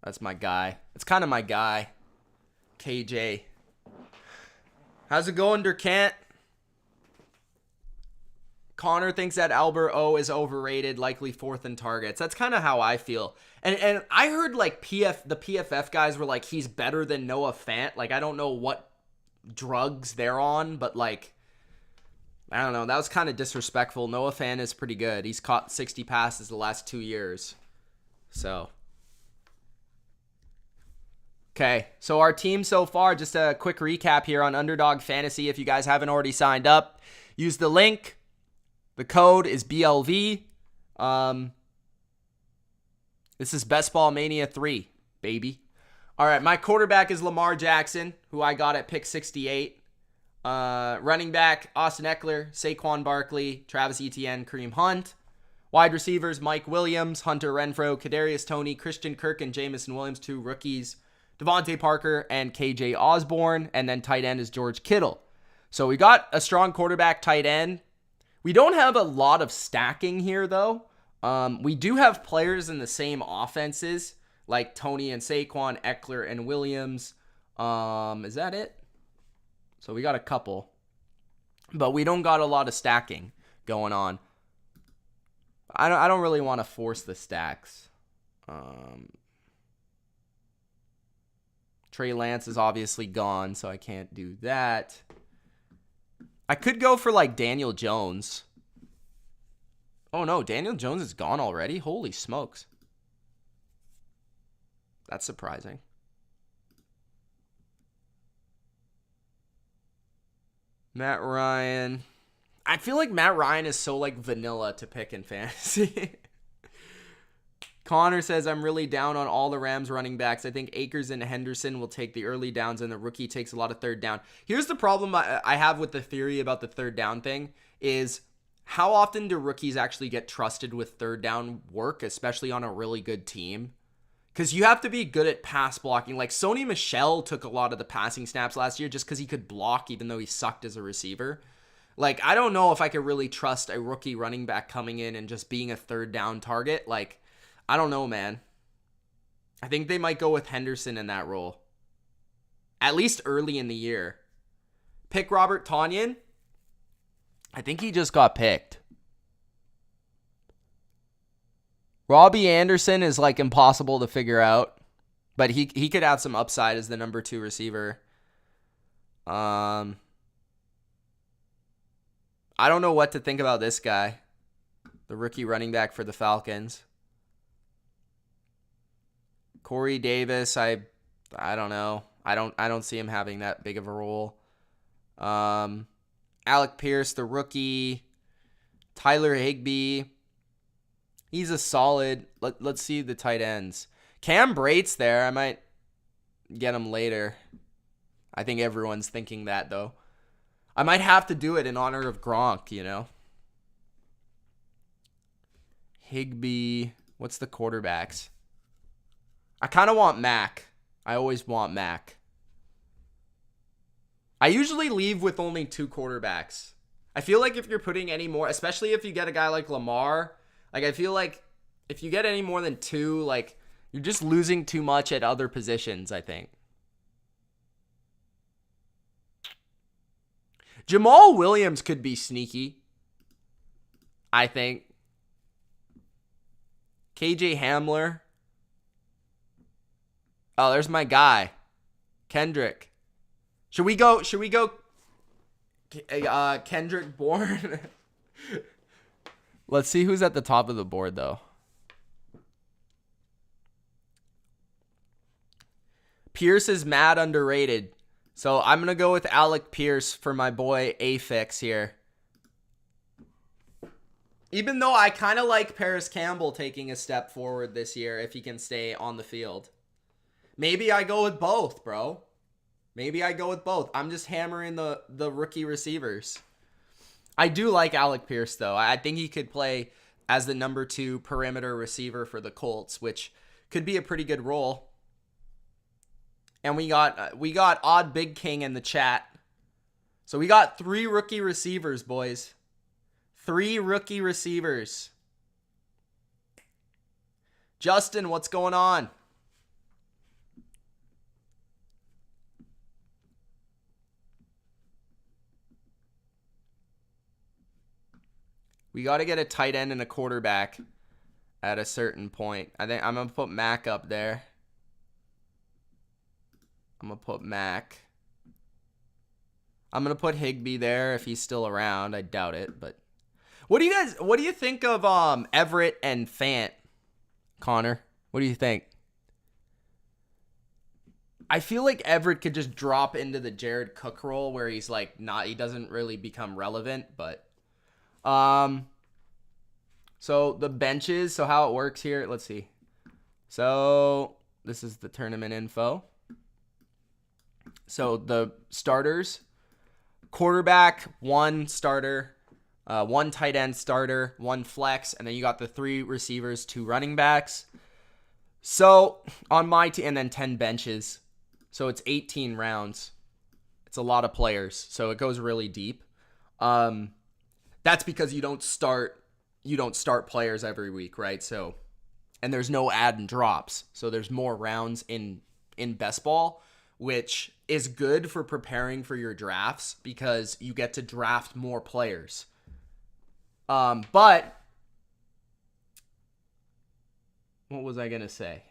That's my guy. It's kind of my guy. KJ. How's it going, Durkant? Connor thinks that Albert O is overrated, likely 4th in targets. That's kind of how I feel. And I heard like the PFF guys were like, he's better than Noah Fant. Like, I don't know what drugs they're on, but like, I don't know. That was kind of disrespectful. Noah Fant is pretty good. He's caught 60 passes the last 2 years. So, okay. So our team so far, just a quick recap here on Underdog Fantasy. If you guys haven't already signed up, use the link. The code is BLV. This is Best Ball Mania 3, baby. All right, my quarterback is Lamar Jackson, who I got at pick 68. Running back, Austin Eckler, Saquon Barkley, Travis Etienne, Kareem Hunt. Wide receivers, Mike Williams, Hunter Renfrow, Kadarius Toney, Christian Kirk, and Jamison Williams, 2 rookies. Devontae Parker and KJ Osborne. And then tight end is George Kittle. So we got a strong quarterback tight end. We don't have a lot of stacking here, though. We do have players in the same offenses, like Toney and Saquon, Eckler and Williams. Is that it? So we got a couple. But we don't got a lot of stacking going on. I don't really want to force the stacks. Trey Lance is obviously gone, so I can't do that. I could go for like Daniel Jones. Oh no, Daniel Jones is gone already? Holy smokes. That's surprising. Matt Ryan. I feel like Matt Ryan is so like vanilla to pick in fantasy. Connor says, I'm really down on all the Rams running backs. I think Akers and Henderson will take the early downs, and the rookie takes a lot of third down. Here's the problem I have with the theory about the third down thing is how often do rookies actually get trusted with third down work, especially on a really good team? Because you have to be good at pass blocking. Like Sony Michel took a lot of the passing snaps last year just because he could block even though he sucked as a receiver. Like, I don't know if I could really trust a rookie running back coming in and just being a third down target. Like, I don't know, man. I think they might go with Henderson in that role. At least early in the year. Pick Robert Tonyan. I think he just got picked. Robbie Anderson is like impossible to figure out. But he could have some upside as the number 2 receiver. I don't know what to think about this guy. The rookie running back for the Falcons. Corey Davis, I don't know. I don't see him having that big of a role. Alec Pierce, the rookie. Tyler Higbee. He's a solid. Let's see the tight ends. Cam Brate's there. I might get him later. I think everyone's thinking that, though. I might have to do it in honor of Gronk, you know. Higbee. What's the quarterbacks? I kind of want Mac. I always want Mac. I usually leave with only 2 quarterbacks. I feel like if you're putting any more, especially if you get a guy like Lamar, like I feel like if you get any more than 2, like you're just losing too much at other positions, I think. Jamal Williams could be sneaky, I think. KJ Hamler. Oh, there's my guy, Kendrick. Should we go Kendrick Bourne? Let's see who's at the top of the board, though. Pierce is mad underrated. So I'm going to go with Alec Pierce for my boy Afix here. Even though I kind of like Paris Campbell taking a step forward this year if he can stay on the field. Maybe I go with both, bro. Maybe I go with both. I'm just hammering the rookie receivers. I do like Alec Pierce, though. I think he could play as the number 2 perimeter receiver for the Colts, which could be a pretty good role. And we got Odd Big King in the chat. So we got 3 rookie receivers, boys. 3 rookie receivers. Justin, what's going on? We got to get a tight end and a quarterback at a certain point. I think I'm going to put Mac up there. I'm going to put Mac. I'm going to put Higbee there if he's still around. I doubt it, but what do you think of Everett and Fant, Connor? What do you think? I feel like Everett could just drop into the Jared Cook role where he's like he doesn't really become relevant, but so the benches, so how it works here, let's see. So this is the tournament info. So the starters, quarterback, 1 starter, 1 tight end starter, 1 flex, and then you got the 3 receivers, 2 running backs. So on my team, and then 10 benches. So it's 18 rounds. It's a lot of players. So it goes really deep. That's because you don't start players every week, right? So, and there's no add and drops. So there's more rounds in best ball, which is good for preparing for your drafts because you get to draft more players. But What was I going to say?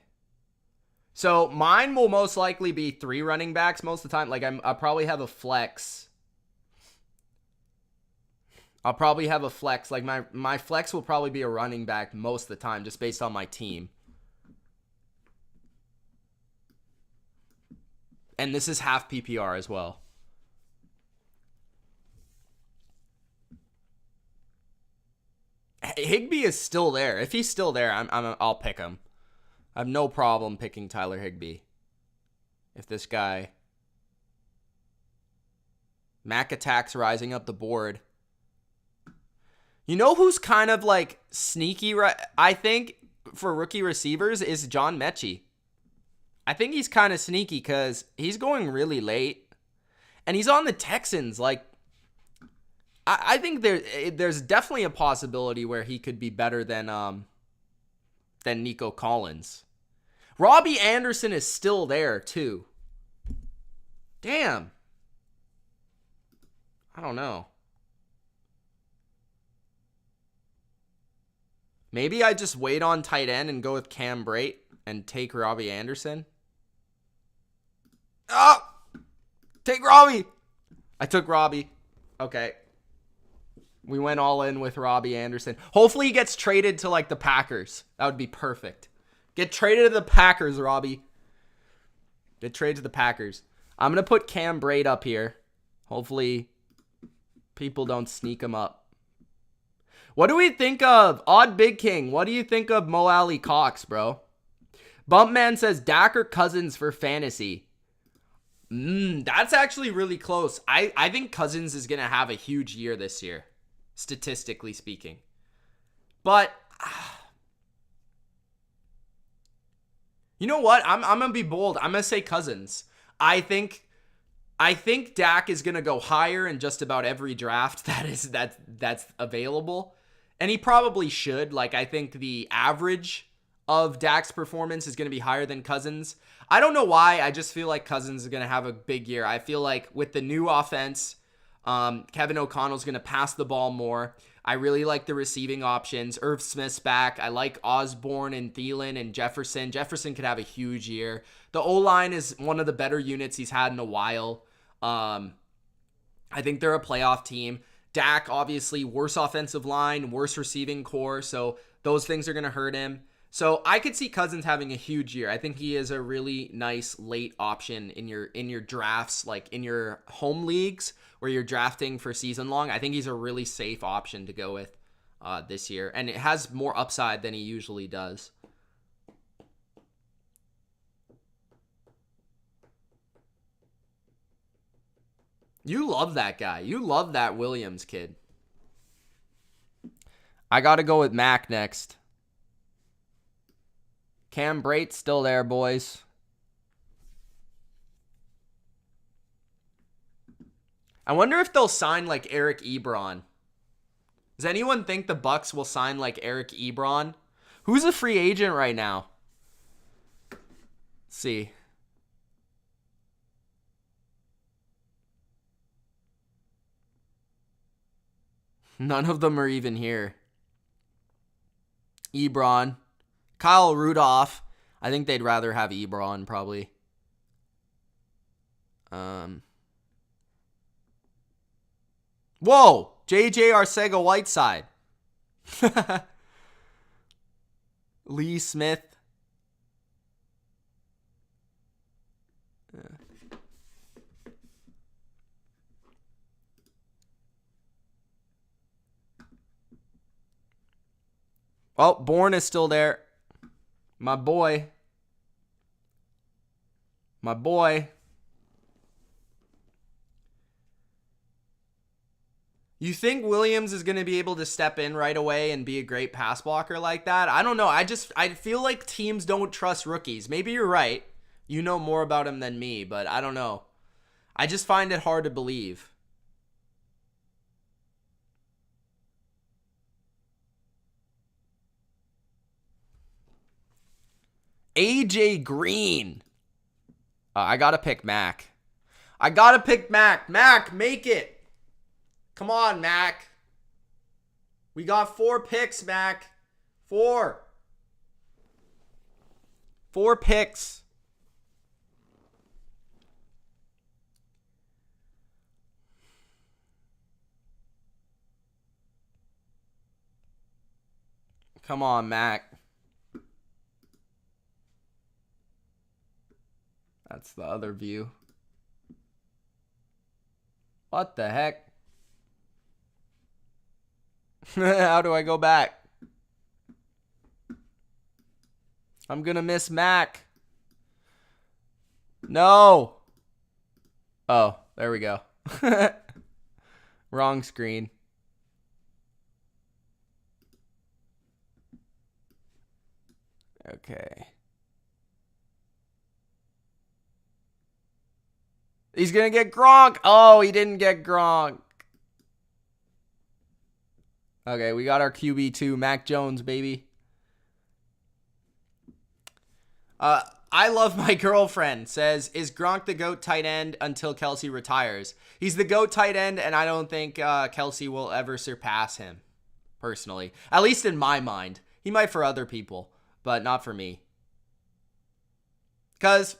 So mine will most likely be 3 running backs most of the time. Like I'll probably have a flex. Like my flex will probably be a running back most of the time just based on my team. And this is half PPR as well. Higbee is still there. If he's still there, I'll pick him. I have no problem picking Tyler Higbee. If this guy... Mac attacks rising up the board. You know who's kind of like sneaky, I think, for rookie receivers is John Mechie. I think he's kind of sneaky because he's going really late. And he's on the Texans. Like, I think there's definitely a possibility where he could be better than Nico Collins. Robbie Anderson is still there, too. Damn. I don't know. Maybe I just wait on tight end and go with Cam Brate and take Robbie Anderson. Oh! Take Robbie! I took Robbie. Okay. We went all in with Robbie Anderson. Hopefully he gets traded to like the Packers. That would be perfect. Get traded to the Packers, Robbie. Get traded to the Packers. I'm going to put Cam Brate up here. Hopefully people don't sneak him up. What do we think of Odd Big King? What do you think of Mo Alley Cox, bro? Bumpman says Dak or Cousins for fantasy. That's actually really close. I think Cousins is going to have a huge year this year, statistically speaking. But you know what? I'm going to be bold. I'm going to say Cousins. I think Dak is going to go higher in just about every draft that's available. And he probably should. Like, I think the average of Dak's performance is going to be higher than Cousins. I don't know why. I just feel like Cousins is going to have a big year. I feel like with the new offense, Kevin O'Connell's going to pass the ball more. I really like the receiving options. Irv Smith's back. I like Osborne and Thielen and Jefferson. Jefferson could have a huge year. The O-line is one of the better units he's had in a while. I think they're a playoff team. Dak, obviously, worse offensive line, worse receiving core, so those things are going to hurt him. So I could see Cousins having a huge year. I think he is a really nice late option in your drafts, like in your home leagues where you're drafting for season long. I think he's a really safe option to go with this year, and it has more upside than he usually does. You love that guy. You love that Williams kid. I got to go with Mac next. Cam Brate's still there, boys. I wonder if they'll sign like Eric Ebron. Does anyone think the Bucks will sign like Eric Ebron? Who's a free agent right now? Let's see. None of them are even here. Ebron. Kyle Rudolph. I think they'd rather have Ebron, probably. Whoa! JJ Arcega-Whiteside. Lee Smith. Well, Bourne is still there. My boy. My boy. You think Williams is going to be able to step in right away and be a great pass blocker like that? I don't know. I feel like teams don't trust rookies. Maybe you're right. You know more about him than me, but I don't know. I just find it hard to believe. AJ Green. I got to pick Mac. Mac, make it. Come on, Mac. We got 4 picks, Mac. 4. 4 picks. Come on, Mac. That's the other view. What the heck? How do I go back? I'm gonna miss Mac. No. Oh, there we go. Wrong screen. Okay. He's gonna get Gronk. Oh, he didn't get Gronk. Okay, we got our QB2, Mac Jones, baby. I love my girlfriend says, is Gronk the GOAT tight end until Kelsey retires? He's the GOAT tight end, and I don't think Kelsey will ever surpass him, personally. At least in my mind. He might for other people, but not for me. Because,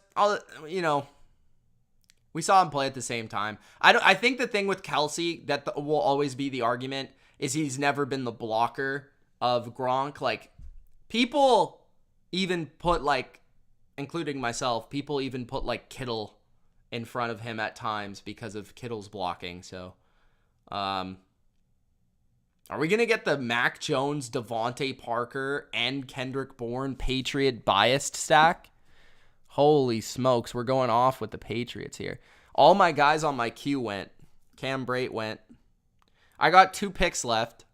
we saw him play at the same time. I think the thing with Kelsey that will always be the argument is he's never been the blocker of Gronk. Like, people even put, like, including myself, people even put, like, Kittle in front of him at times because of Kittle's blocking. So, are we going to get the Mac Jones, Devontae Parker, and Kendrick Bourne Patriot biased stack? Holy smokes, we're going off with the Patriots here. All my guys on my queue went. Cam Brate went. I got 2 picks left.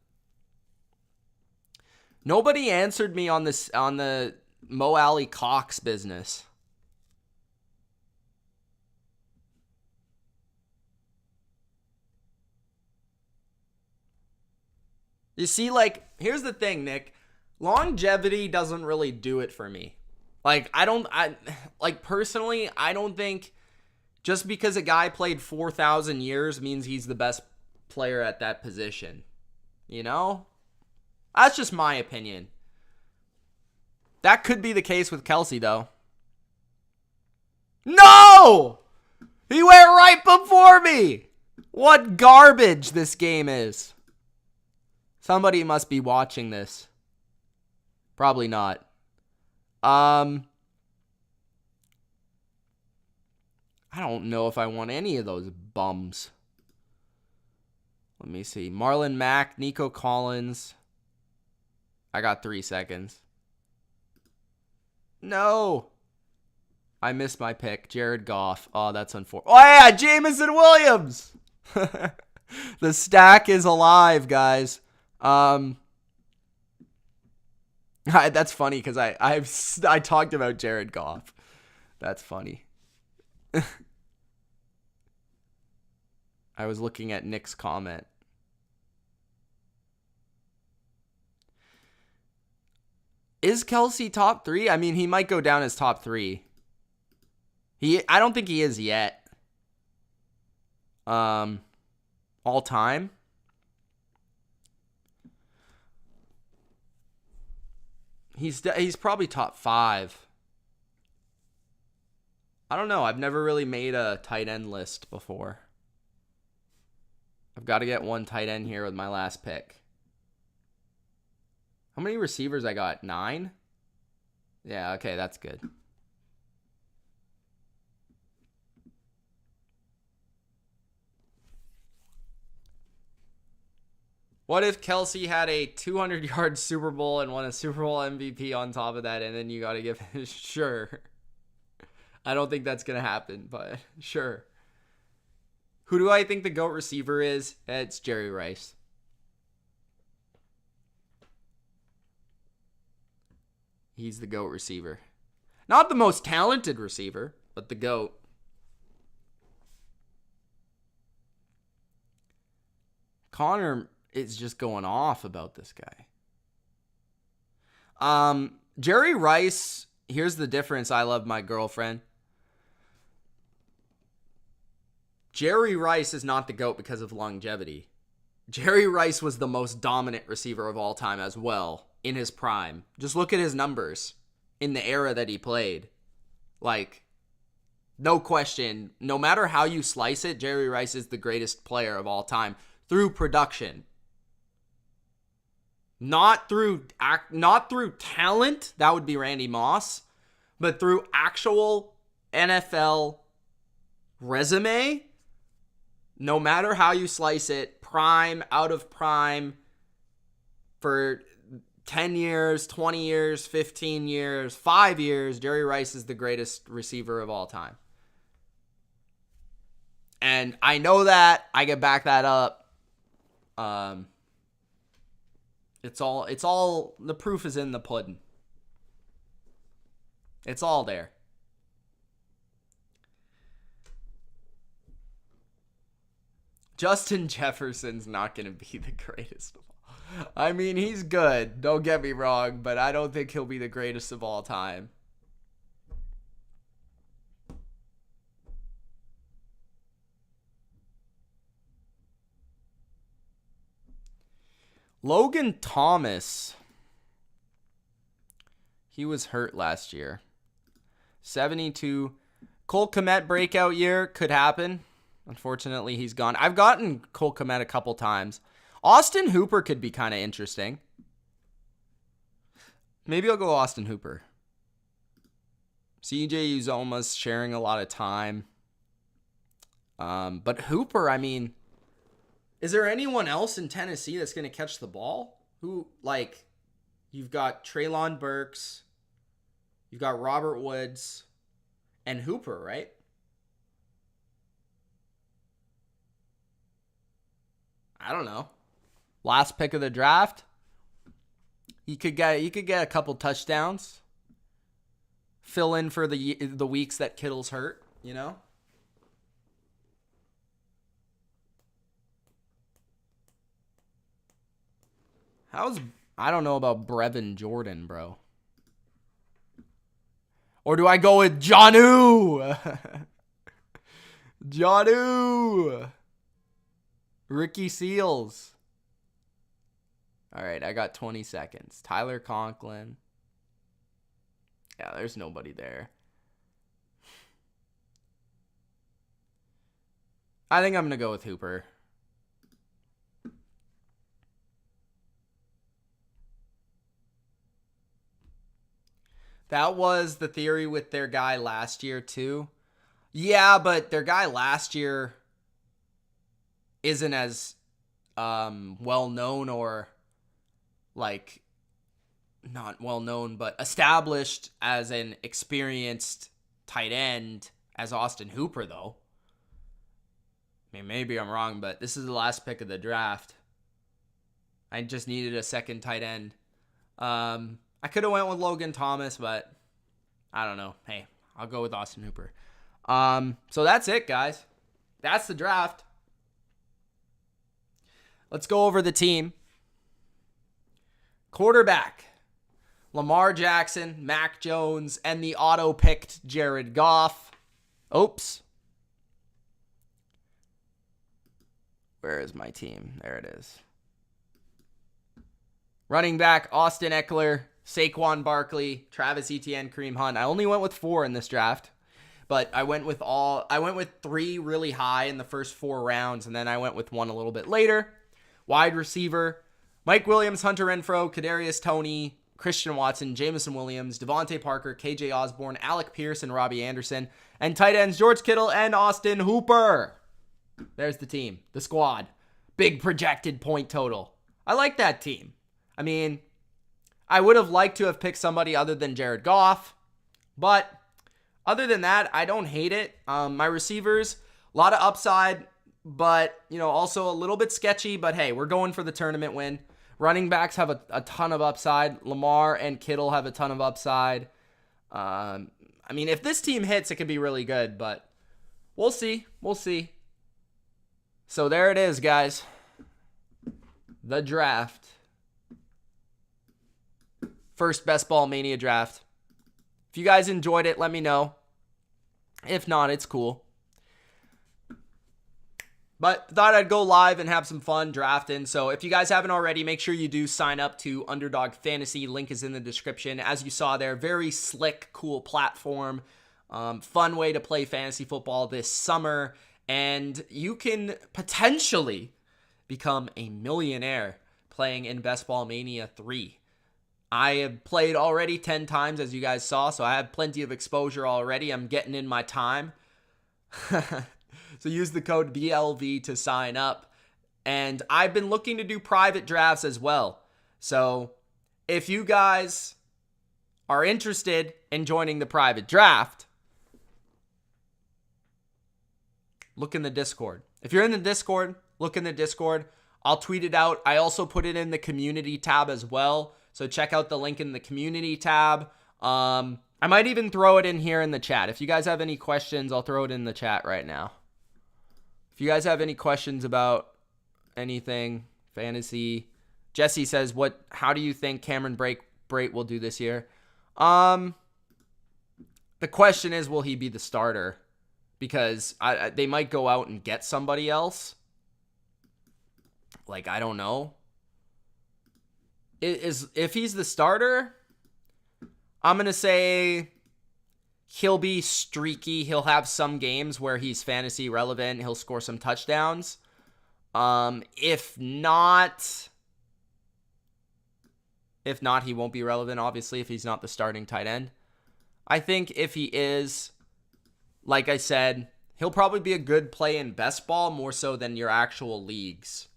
Nobody answered me on the Mo Alley Cox business. You see, like, here's the thing, Nick. Longevity doesn't really do it for me. Like, personally, I don't think just because a guy played 4,000 years means he's the best player at that position. You know? That's just my opinion. That could be the case with Kelsey, though. No! He went right before me! What garbage this game is. Somebody must be watching this. Probably not. I don't know if I want any of those bums. Let me see. Marlon Mack, Nico Collins. I got 3 seconds. No. I missed my pick. Jared Goff. Oh, that's unfortunate. Oh, yeah, Jameson Williams. The stack is alive, guys. That's funny because I talked about Jared Goff. That's funny. I was looking at Nick's comment. Is Kelsey top 3? I mean, he might go down as top 3. I don't think he is yet. All time. He's probably top 5. I don't know. I've never really made a tight end list before. I've got to get one tight end here with my last pick. How many receivers I got? 9? Yeah, okay, that's good. What if Kelsey had a 200-yard Super Bowl and won a Super Bowl MVP on top of that, and then you got to give him... Sure. I don't think that's going to happen, but sure. Who do I think the GOAT receiver is? It's Jerry Rice. He's the GOAT receiver. Not the most talented receiver, but the GOAT. Connor is just going off about this guy. Jerry Rice, here's the difference. I love my girlfriend. Jerry Rice is not the GOAT because of longevity. Jerry Rice was the most dominant receiver of all time as well in his prime. Just look at his numbers. in the era that he played. Like, no question, no matter how you slice it, Jerry Rice is the greatest player of all time through production. Not through talent, that would be Randy Moss, but through actual NFL resume, no matter how you slice it, prime, out of prime, for 10 years, 20 years, 15 years, 5 years, Jerry Rice is the greatest receiver of all time. And I know that. I can back that up. It's all, the proof is in the pudding. It's all there. Justin Jefferson's not going to be the greatest of all. I mean, he's good. Don't get me wrong, but I don't think he'll be the greatest of all time. Logan Thomas. He was hurt last year. 72. Cole Kmet breakout year could happen. Unfortunately, he's gone. I've gotten Cole Kmet a couple times. Austin Hooper could be kind of interesting. Maybe I'll go Austin Hooper. CJ Uzoma's sharing a lot of time. But Hooper, I mean, is there anyone else in Tennessee that's going to catch the ball? Who, like, you've got Treylon Burks, you've got Robert Woods, and Hooper, right? I don't know. Last pick of the draft. You could get a couple touchdowns. Fill in for the weeks that Kittle's hurt, you know? I don't know about Brevin Jordan, bro. Or do I go with Jonnu? Jonnu. Ricky Seals. All right, I got 20 seconds. Tyler Conklin. Yeah, there's nobody there. I think I'm going to go with Hooper. That was the theory with their guy last year, too. Yeah, but their guy last year isn't as well known, or like not well known, but established as an experienced tight end as Austin Hooper, though. I mean, maybe I'm wrong, but this is the last pick of the draft. I just needed a second tight end. I could have went with Logan Thomas, but I don't know. Hey, I'll go with Austin Hooper. So that's it, guys. That's the draft. Let's go over the team. Quarterback, Lamar Jackson, Mac Jones, and the auto-picked Jared Goff. Oops. Where is my team? There it is. Running back, Austin Eckler, Saquon Barkley, Travis Etienne, Kareem Hunt. I only went with 4 in this draft, but I went with 3 really high in the first 4 rounds, and then I went with 1 a little bit later. Wide receiver, Mike Williams, Hunter Renfrow, Kadarius Toney, Christian Watson, Jamison Williams, Devontae Parker, KJ Osborne, Alec Pierce, and Robbie Anderson. And tight ends, George Kittle and Austin Hooper. There's the team, the squad. Big projected point total. I like that team. I mean, I would have liked to have picked somebody other than Jared Goff, but other than that, I don't hate it. My receivers, a lot of upside, but, you know, also a little bit sketchy, but hey, we're going for the tournament win. Running backs have a ton of upside. Lamar and Kittle have a ton of upside. I mean, if this team hits, it could be really good, but we'll see. We'll see. So there it is, guys. The draft. First Best Ball Mania draft. If you guys enjoyed it, let me know. If not, it's cool. But thought I'd go live and have some fun drafting. So if you guys haven't already, make sure you do sign up to Underdog Fantasy. Link is in the description. As you saw there, very slick, cool platform. Fun way to play fantasy football this summer. And you can potentially become a millionaire playing in Best Ball Mania 3. I have played already 10 times, as you guys saw, so I have plenty of exposure already. I'm getting in my time. So use the code BLV to sign up. And I've been looking to do private drafts as well. So if you guys are interested in joining the private draft, look in the Discord. If you're in the Discord, look in the Discord. I'll tweet it out. I also put it in the community tab as well. So check out the link in the community tab. I might even throw it in here in the chat. If you guys have any questions, I'll throw it in the chat right now. If you guys have any questions about anything, fantasy. Jesse says, how do you think Cameron Brate will do this year? The question is, will he be the starter? Because they might go out and get somebody else. Like, I don't know. If he's the starter, I'm going to say he'll be streaky. He'll have some games where he's fantasy relevant. He'll score some touchdowns. If not, he won't be relevant, obviously, if he's not the starting tight end. I think if he is, like I said, he'll probably be a good play in best ball more so than your actual leagues.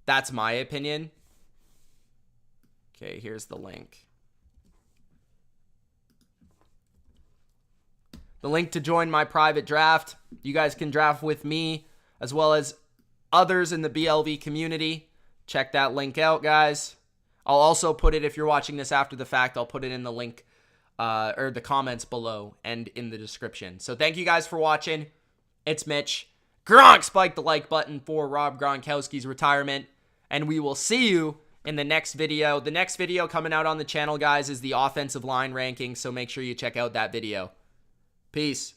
That's my opinion. Okay, here's the link. The link to join my private draft. You guys can draft with me as well as others in the BLV community. Check that link out, guys. I'll also put it, if you're watching this after the fact, I'll put it in the link or the comments below and in the description. So thank you guys for watching. It's Mitch. Gronk spiked the like button for Rob Gronkowski's retirement. And we will see you in the next video. The next video coming out on the channel, guys, is the offensive line ranking. So make sure you check out that video. Peace.